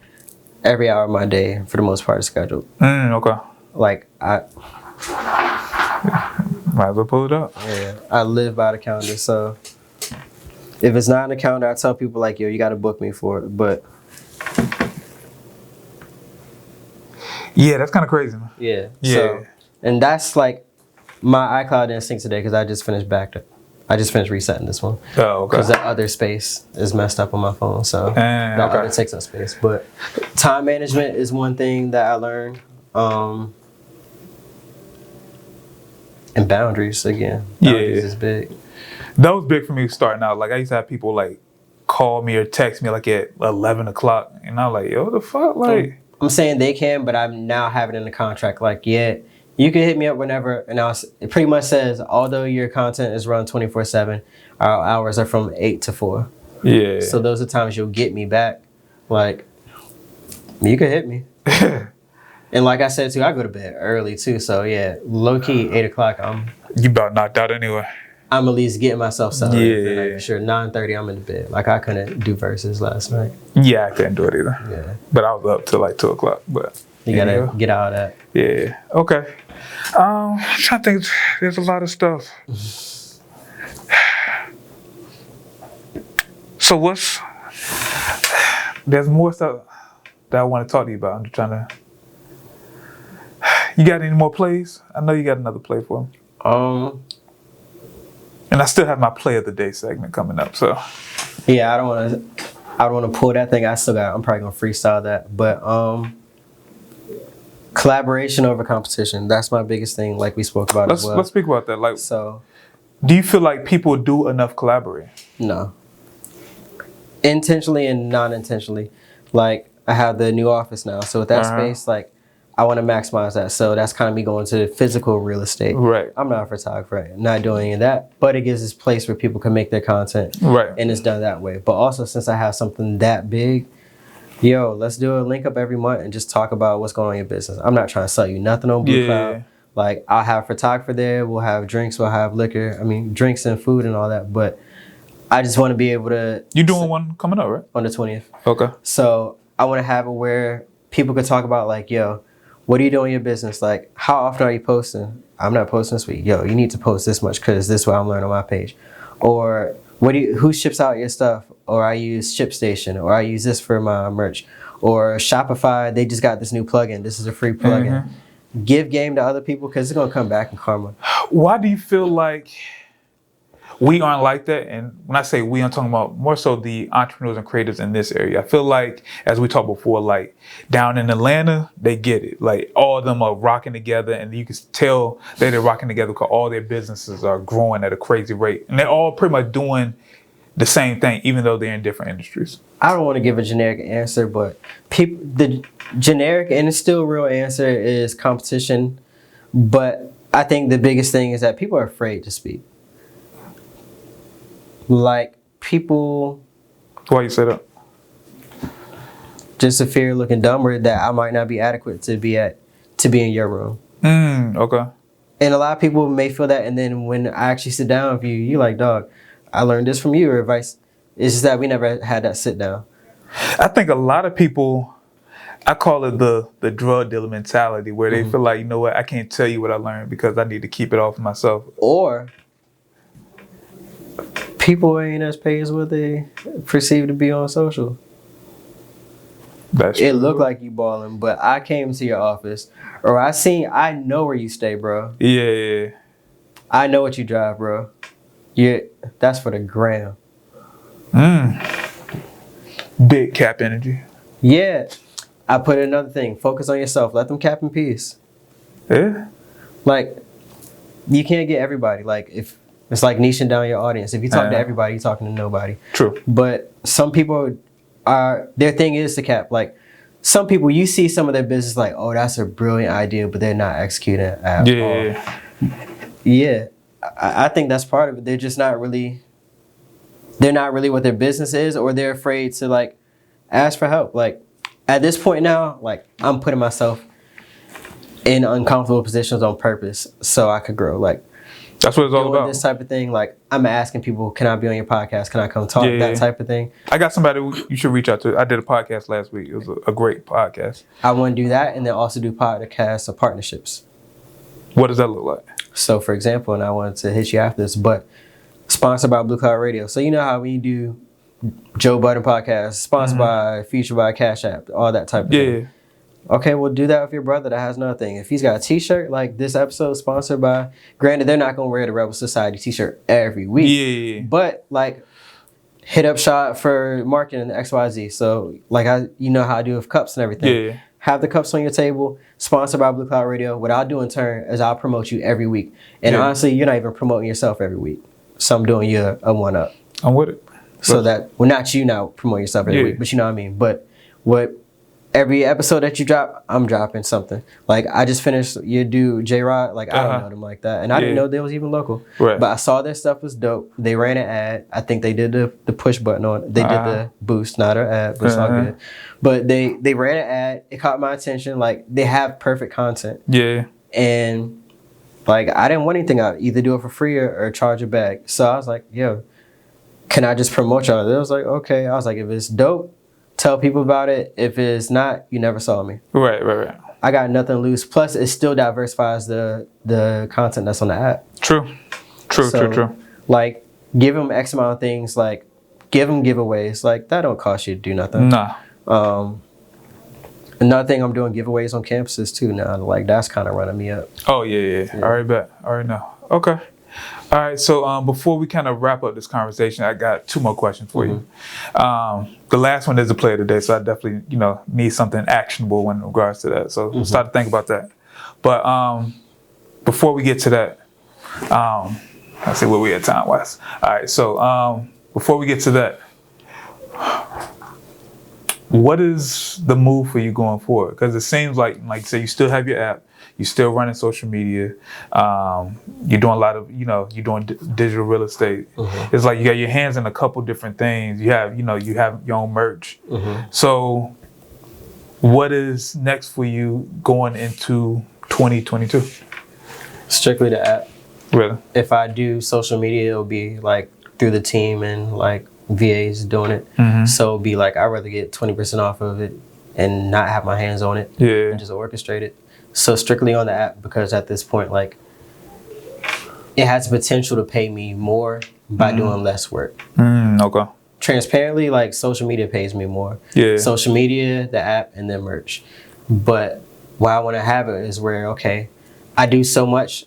every hour of my day, for the most part, is scheduled. Like might as well pull it up. Yeah, I live by the calendar. So if it's not in the calendar, I tell people like, yo, you got to book me for it. But yeah, that's kind of crazy, man. Yeah. So, and that's like my iCloud didn't sync today because I just finished resetting this one. Because the other space is messed up on my phone, so that other takes up space. But time management is one thing that I learned. And boundaries again. Boundaries is big. That was big for me starting out. Like I used to have people like call me or text me like at 11 o'clock, and I'm like, yo, what the fuck, like. I'm saying they can, but I'm now having it in the contract. Like, yeah, you can hit me up whenever, and it pretty much says, although your content is run 24/7, our hours are from 8 to 4. Yeah. So those are times you'll get me back. Like, you can hit me. And like I said too, I go to bed early too. So yeah, low key 8 o'clock. You about knocked out anyway. I'm at least getting myself set up. For sure, 9:30 I'm in the bed. Like I couldn't do verses last night. Yeah, I couldn't do it either. Yeah. But I was up till like 2 o'clock. But you gotta get out of that. Yeah. Okay. I'm trying to think. There's a lot of stuff. So there's more stuff that I want to talk to you about. I'm just trying to. You got any more plays? I know you got another play for me. And I still have my play of the day segment coming up. So yeah, I don't want to pull that thing. I'm probably gonna freestyle that. But collaboration over competition. That's my biggest thing. Like we spoke about as well. Let's speak about that. Like, so, do you feel like people do enough collaborating? No. Intentionally and non-intentionally. Like I have the new office now, so with that space, like. I want to maximize that. So that's kind of me going to physical real estate. Right. I'm not a photographer, not doing any of that, but it gives this place where people can make their content. Right. And it's done that way. But also since I have something that big, let's do a link up every month and just talk about what's going on in your business. I'm not trying to sell you nothing on Blue Cloud. Like I'll have a photographer there. We'll have drinks. We'll have liquor. I mean, drinks and food and all that. But I just want to be able to. You doing one coming up, right? On the 20th. Okay. So I want to have it where people could talk about like, yo, what are you doing in your business? Like, how often are you posting? I'm not posting this week. Yo, you need to post this much because this is what I'm learning on my page. Or who ships out your stuff? Or I use ShipStation. Or I use this for my merch. Or Shopify, they just got this new plugin. This is a free plugin. Give game to other people because it's going to come back in karma. Why do you feel like we aren't like that? And when I say we, I'm talking about more so the entrepreneurs and creators in this area. I feel like, as we talked before, like down in Atlanta, they get it. Like all of them are rocking together, and you can tell that they're rocking together because all their businesses are growing at a crazy rate. And they're all pretty much doing the same thing, even though they're in different industries. I don't want to give a generic answer, but the generic and it's still real answer is competition. But I think the biggest thing is that people are afraid to speak. Like people. Why you say that? Just a fear of looking dumber that I might not be adequate to be in your room. Okay. And a lot of people may feel that, and then when I actually sit down with you, you're like, dog, I learned this from you or advice. It's just that we never had that sit down. I think a lot of people, I call it the drug dealer mentality, where they feel like, you know what, I can't tell you what I learned because I need to keep it all for myself. Or people ain't as paid as what they perceive to be on social. That's true. It looked like you balling, but I came to your office, or I know where you stay, bro. Yeah. I know what you drive, bro. Yeah, that's for the gram. Big cap energy. Yeah. I put in another thing. Focus on yourself. Let them cap in peace. Yeah. Like, you can't get everybody. Like, if it's like niching down your audience. If you talk to everybody, you're talking to nobody. True. But some people their thing is to cap. Like, some people, you see some of their business like, oh, that's a brilliant idea, but they're not executing it at all. Yeah. I think that's part of it. They're just not really what their business is, or they're afraid to like ask for help. Like at this point now, like I'm putting myself in uncomfortable positions on purpose so I could grow. Like that's what it's all about. This type of thing. Like I'm asking people, can I be on your podcast? Can I come talk? That type of thing. I got somebody you should reach out to. I did a podcast last week. It was a great podcast. I want to do that, and then also do podcasts or partnerships. What does that look like? So, for example, and I wanted to hit you after this, but sponsored by Blue Cloud Radio. So you know how when you do Joe Budden podcast, sponsored by, featured by Cash App, all that type of thing. Okay, well, do that with your brother that has nothing. If he's got a t-shirt, like this episode sponsored by, granted, they're not going to wear the Rebel Society t-shirt every week. Yeah. But, like, hit up shot for marketing XYZ. So, like, you know how I do with cups and everything. Yeah. Have the cups on your table, sponsored by Blue Cloud Radio. What I'll do in turn is I'll promote you every week. And honestly, you're not even promoting yourself every week. So I'm doing you a one-up. I'm with it. So that, well, not you now promoting yourself every week, but you know what I mean. But every episode that you drop, I'm dropping something. Like, I just finished your dude, J-Rod. Like, I don't know them like that. And I didn't know they was even local. Right. But I saw their stuff was dope. They ran an ad. I think they did the push button on it. They did the boost, not an ad, but it's all good. But they ran an ad. It caught my attention. Like, they have perfect content. Yeah. And, like, I didn't want anything out. Either do it for free or charge a bag. So I was like, yo, can I just promote y'all? They was like, okay. I was like, if it's dope, tell people about it. If it's not, you never saw me. Right. I got nothing to lose. Plus, it still diversifies the content that's on the app. True. Like, give them X amount of things. Like, give them giveaways. Like, that don't cost you to do nothing. Nah. Another thing, I'm doing giveaways on campuses too now. Like, that's kind of running me up. Oh, yeah. All right, bet. All right, now. Okay. All right, so before we kind of wrap up this conversation, I got two more questions for you. The last one is the play of the day, so I definitely, need something actionable in regards to that. So start to think about that. But before we get to that, let's see where we at time-wise. All right, so before we get to that, what is the move for you going forward? Because it seems like you say, you still have your app. You're still running social media. You're doing a lot of, you're doing digital real estate. It's like you got your hands in a couple different things. You have, you have your own merch. So what is next for you going into 2022? Strictly the app. Really? If I do social media, it'll be like through the team and like VAs doing it. So it'll be like I'd rather get 20% off of it and not have my hands on it and just orchestrate it. So strictly on the app, because at this point, like, it has the potential to pay me more by doing less work. Okay. Transparently, like, social media pays me more. Yeah. Social media, the app, and then merch. But why I want to have it is where, okay, I do so much.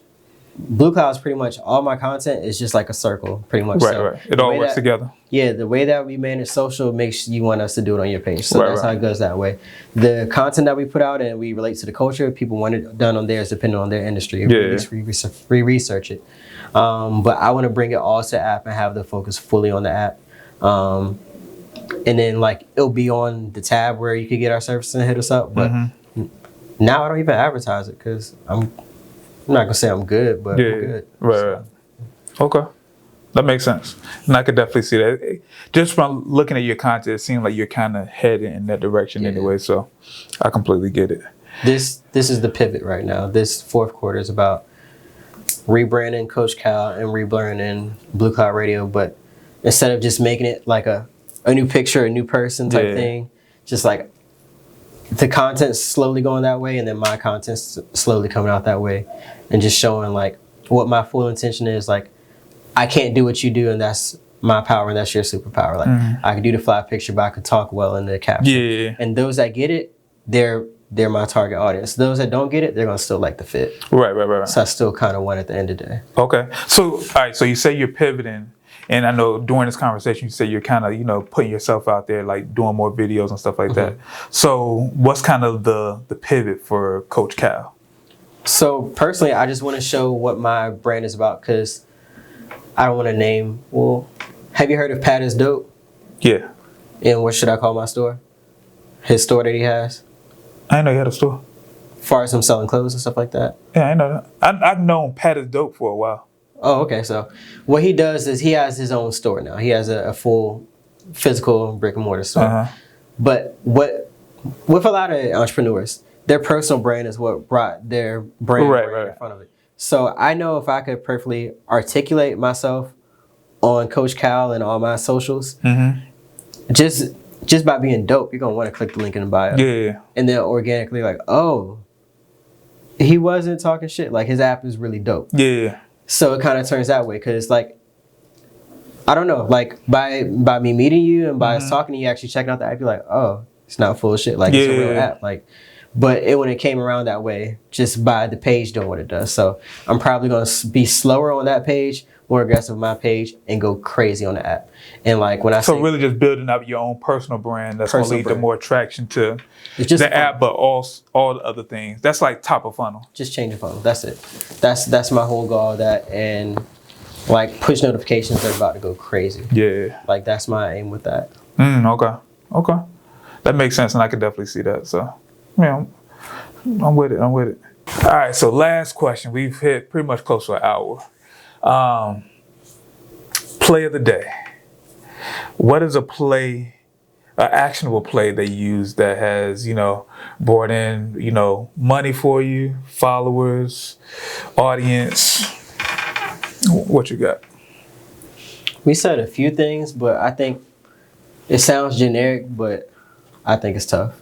Blue Cloud is pretty much all my content is just like a circle, pretty much. Right. It all works together. Yeah, the way that we manage social makes you want us to do it on your page. So that's how it goes that way. The content that we put out and we relate to the culture, people want it done on theirs depending on their industry. We research it. But I want to bring it all to the app and have the focus fully on the app. And then like it'll be on the tab where you could get our services and hit us up. But now I don't even advertise it because I'm not gonna say I'm good, but I'm good. Right. Okay. That makes sense. And I could definitely see that. Just from looking at your content, it seems like you're kind of heading in that direction anyway. So I completely get it. This is the pivot right now. This fourth quarter is about rebranding Coach Cal and rebranding Blue Cloud Radio. But instead of just making it like a new picture, a new person type thing, just like the content's slowly going that way and then my content's slowly coming out that way and just showing like what my full intention is. Like, I can't do what you do and that's my power and that's your superpower. Like I can do the fly picture, but I can talk well in the caption. And those that get it, they're my target audience. Those that don't get it, they're gonna still like the fit. Right. So I still kind of won at the end of the day. Okay. So all right. So you say you're pivoting, and I know during this conversation you say you're kind of putting yourself out there, like doing more videos and stuff like that. So what's kind of the pivot for Coach Cal? So personally, I just want to show what my brand is about because I don't want to name. Well, have you heard of Pat is Dope? Yeah. And what should I call my store? His store that he has. I didn't know he had a store. As far as him selling clothes and stuff like that. Yeah, I know that. I've known Pat is Dope for a while. Oh, okay. So what he does is he has his own store now. He has a full physical brick and mortar store. But with a lot of entrepreneurs, their personal brand is what brought their brand right in front of it. So I know if I could perfectly articulate myself on Coach Cal and all my socials, just by being dope, you're gonna want to click the link in the bio. And then organically, like, oh, he wasn't talking shit. Like, his app is really dope. So it kind of turns that way because, like, I don't know, like by me meeting you and by us talking to you, actually checking out the app, you're like, oh, it's not full of shit. Like, it's a real app. Like, but when it came around that way, just by the page doing what it does. So I'm probably going to be slower on that page, more aggressive on my page, and go crazy on the app. And like when I say, really just building up your own personal brand that's going to lead to more attraction to the app, but all the other things. That's like top of funnel. Just change the funnel. That's it. That's my whole goal. That and like push notifications are about to go crazy. Like that's my aim with that. Okay. That makes sense, and I can definitely see that. So. Yeah, I'm with it. All right, so last question. We've hit pretty much close to an hour. Play of the day. What is an actionable play that you use that has, brought in, money for you, followers, audience? What you got? We said a few things, but I think it sounds generic, but I think it's tough.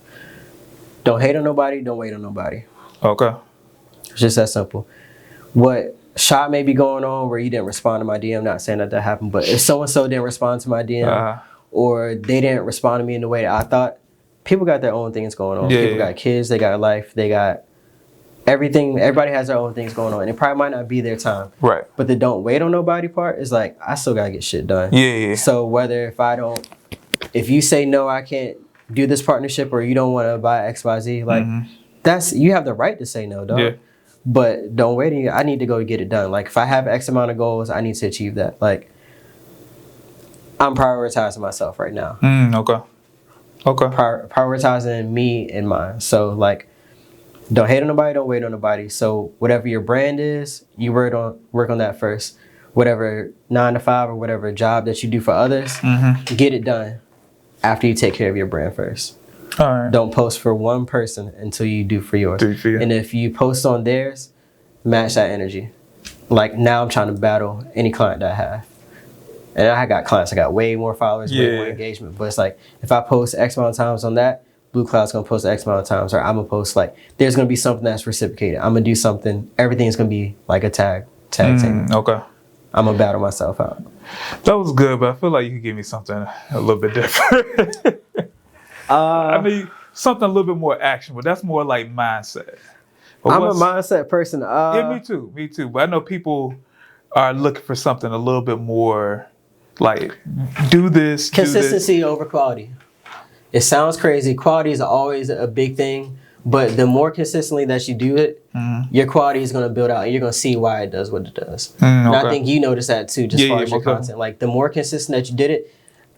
Don't hate on nobody, don't wait on nobody. Okay. It's just that simple. What shot may be going on where you didn't respond to my DM, not saying that happened, but if so-and-so didn't respond to my DM or they didn't respond to me in the way that I thought, people got their own things going on. People got kids, they got life, they got everything. Everybody has their own things going on. And it probably might not be their time. Right. But the don't wait on nobody part is like, I still got to get shit done. So whether if you say no, I can't do this partnership or you don't want to buy XYZ, like you have the right to say no, dog. But don't wait. I need to go get it done. Like if I have X amount of goals, I need to achieve that. Like I'm prioritizing myself right now. Okay. Prioritizing me and mine. So like don't hate on nobody, don't wait on nobody. So whatever your brand is, you work on that first. Whatever 9 to 5 or whatever job that you do for others, get it done. After you take care of your brand first. All right. Don't post for one person until you do for yours. And if you post on theirs, match that energy. Like now I'm trying to battle any client that I have. And I got clients, I got way more followers, way more engagement. But it's like, if I post X amount of times on that, Blue Cloud's gonna post X amount of times, or I'm gonna post like, there's gonna be something that's reciprocated. I'm gonna do something, everything's gonna be like a tag team. Okay. I'm gonna battle myself out. That was good, but I feel like you could give me something a little bit different. I mean, something a little bit more action, but that's more like mindset. But I'm a mindset person. Yeah, me too. But I know people are looking for something a little bit more like, do this. Consistency over quality. It sounds crazy. Quality is always a big thing, but the more consistently that you do it, your quality is going to build out, and you're going to see why it does what it does. And I think you notice that too, just as far as your content. Like the more consistent that you did it,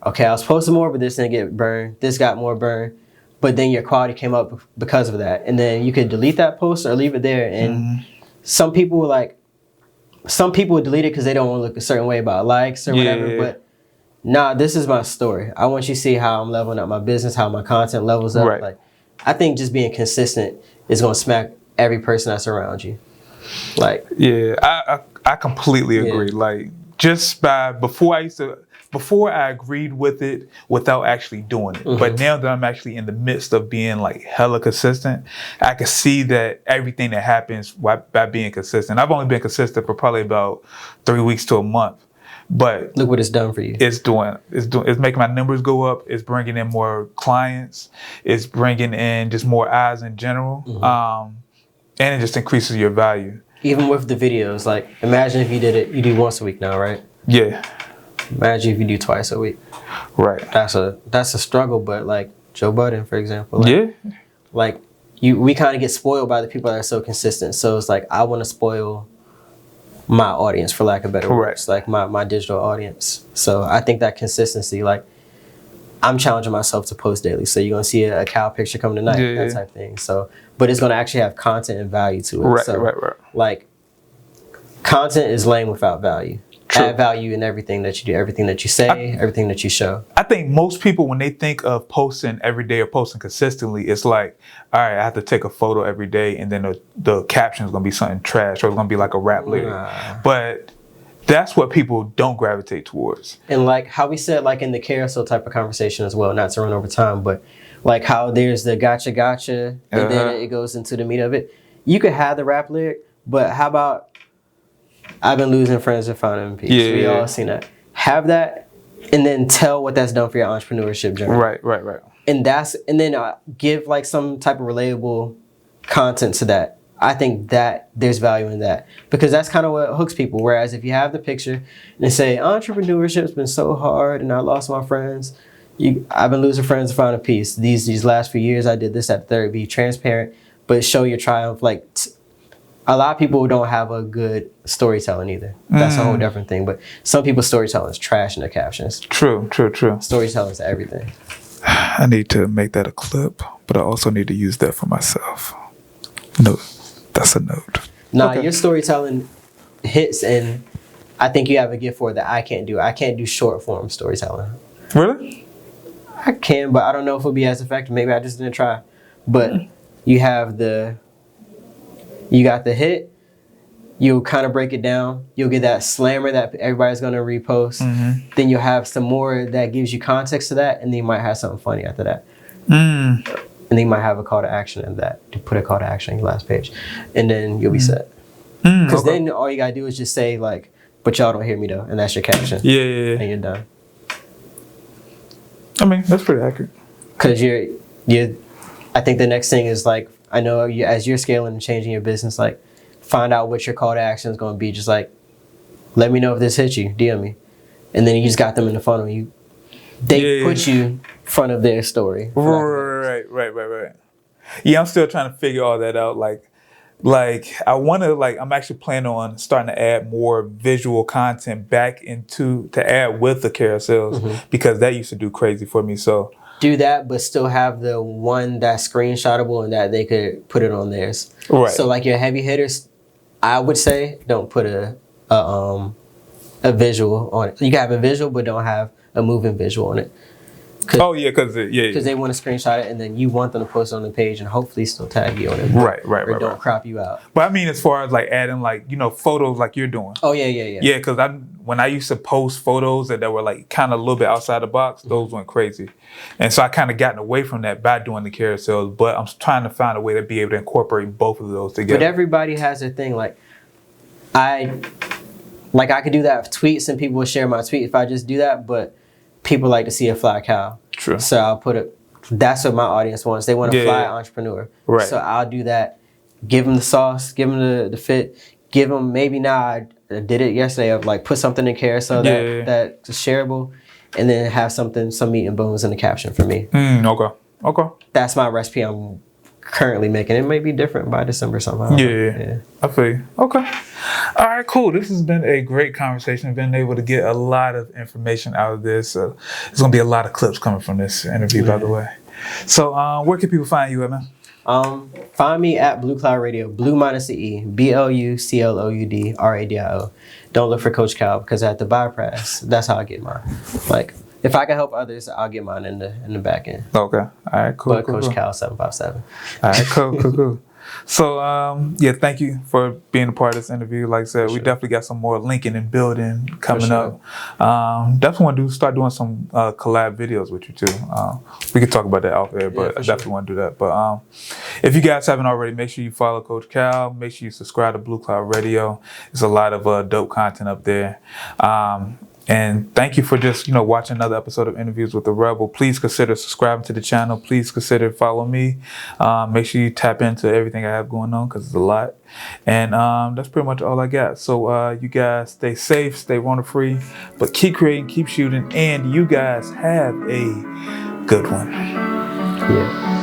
okay, I was posting more, but this didn't get burned. This got more burned, but then your quality came up because of that. And then you could delete that post or leave it there. And some people would delete it because they don't want to look a certain way about likes or whatever. But nah, this is my story. I want you to see how I'm leveling up my business, how my content levels up. Like, I think just being consistent is going to smack every person that's around you. Like, I completely agree. Like, just before I agreed with it without actually doing it. But now that I'm actually in the midst of being like hella consistent, I can see that everything that happens by being consistent. I've only been consistent for probably about 3 weeks to a month. But look what it's done for you. It's making my numbers go up. It's bringing in more clients. It's bringing in just more eyes in general. And it just increases your value. Even with the videos, like imagine if you do once a week now, right? Yeah. Imagine if you do twice a week. Right. That's a struggle, but like Joe Budden, for example. Like, like we kind of get spoiled by the people that are so consistent. So it's like, I want to spoil my audience, for lack of better words, like my digital audience. So I think that consistency, like I'm challenging myself to post daily. So you're going to see a cow picture coming tonight, that type of thing. So, but it's going to actually have content and value to it. Right. Like content is lame without value. True. Add value in everything that you do, everything that you say, everything that you show. I think most people, when they think of posting every day or posting consistently, it's like, all right, I have to take a photo every day, and then the caption is going to be something trash, or it's going to be like a rap lyric. But that's what people don't gravitate towards. And like how we said, like in the carousel type of conversation as well, not to run over time, but like how there's the gotcha, and then it goes into the meat of it. You could have the rap lyric, but how about I've been losing friends and finding peace. We all seen that. Have that, and then tell what that's done for your entrepreneurship journey. Right. And then give like some type of relatable content to that. I think that there's value in that, because that's kind of what hooks people. Whereas if you have the picture and say entrepreneurship's been so hard and I lost my friends, I've been losing friends and finding peace. These last few years I did this at the third. Be transparent, but show your triumph. Like a lot of people don't have a good storytelling either. That's a whole different thing. But some people's storytelling is trash in their captions. True. Storytelling is everything. I need to make that a clip, but I also need to use that for myself. No, that's a note. Nah, your storytelling hits, and I think you have a gift for it that I can't do. I can't do short form storytelling. Really? I can, but I don't know if it'll be as effective. Maybe I just didn't try. But you got the hit, you'll kind of break it down. You'll get that slammer that everybody's going to repost. Then you'll have some more that gives you context to that, and then you might have something funny after that. And then you might have a call to action in that. To put a call to action on your last page. And then you'll be set. Because then all you got to do is just say like, but y'all don't hear me though. And that's your caption. Yeah. And you're done. I mean, that's pretty accurate. Because I think the next thing is like, I know as you're scaling and changing your business, like find out what your call to action is going to be. Just like, let me know if this hits you, DM me. And then you just got them in the funnel. They put you in front of their story. Right. Yeah, I'm still trying to figure all that out. Like I'm actually planning on starting to add more visual content back to add with the carousels, because that used to do crazy for me. So do that, but still have the one that's screenshotable and that they could put it on theirs. Right. So like your heavy hitters, I would say don't put a visual on it. You can have a visual, but don't have a moving visual on it. Oh yeah, because Because they want to screenshot it, and then you want them to post it on the page, and hopefully still tag you on it. Right. Or don't crop you out. But I mean, as far as like adding like photos like you're doing. Oh yeah. Yeah, because when I used to post photos that were like kind of a little bit outside the box, those went crazy, and so I kind of gotten away from that by doing the carousels. But I'm trying to find a way to be able to incorporate both of those together. But everybody has their thing. Like I could do that with tweets, and people will share my tweet if I just do that. But people like to see a fly cow. True. So I'll put it. That's what my audience wants. They want a fly entrepreneur. Right. So I'll do that. Give them the sauce. Give them the fit. Give them maybe now. I did it yesterday of like put something in carousel that's shareable, and then have some meat and bones in the caption for me. Okay. That's my recipe I'm currently making. It may be different by December somehow. Yeah. I feel you. Okay. All right, cool. This has been a great conversation. I've been able to get a lot of information out of this. There's going to be a lot of clips coming from this interview, by the way. So where can people find you at, man? Find me at Blue Cloud Radio, Blue minus the E, BLUCLOUD RADIO. Don't look for Coach Cal because at the bypass, that's how I get mine. Like, if I can help others, I'll get mine in the back end. Okay. All right, cool. But Coach Cal 757. All right, cool. So, thank you for being a part of this interview. Like I said, we definitely got some more linking and building coming up. Definitely want to start doing some collab videos with you too. We could talk about that out there, but I definitely want to do that. But if you guys haven't already, make sure you follow Coach Cal. Make sure you subscribe to Blue Cloud Radio. There's a lot of dope content up there. And thank you for just, watching another episode of Interviews with the Rebel. Please consider subscribing to the channel. Please consider follow me. Make sure you tap into everything I have going on because it's a lot. And that's pretty much all I got. So you guys stay safe, stay Rona-free, but keep creating, keep shooting, and you guys have a good one. Yeah.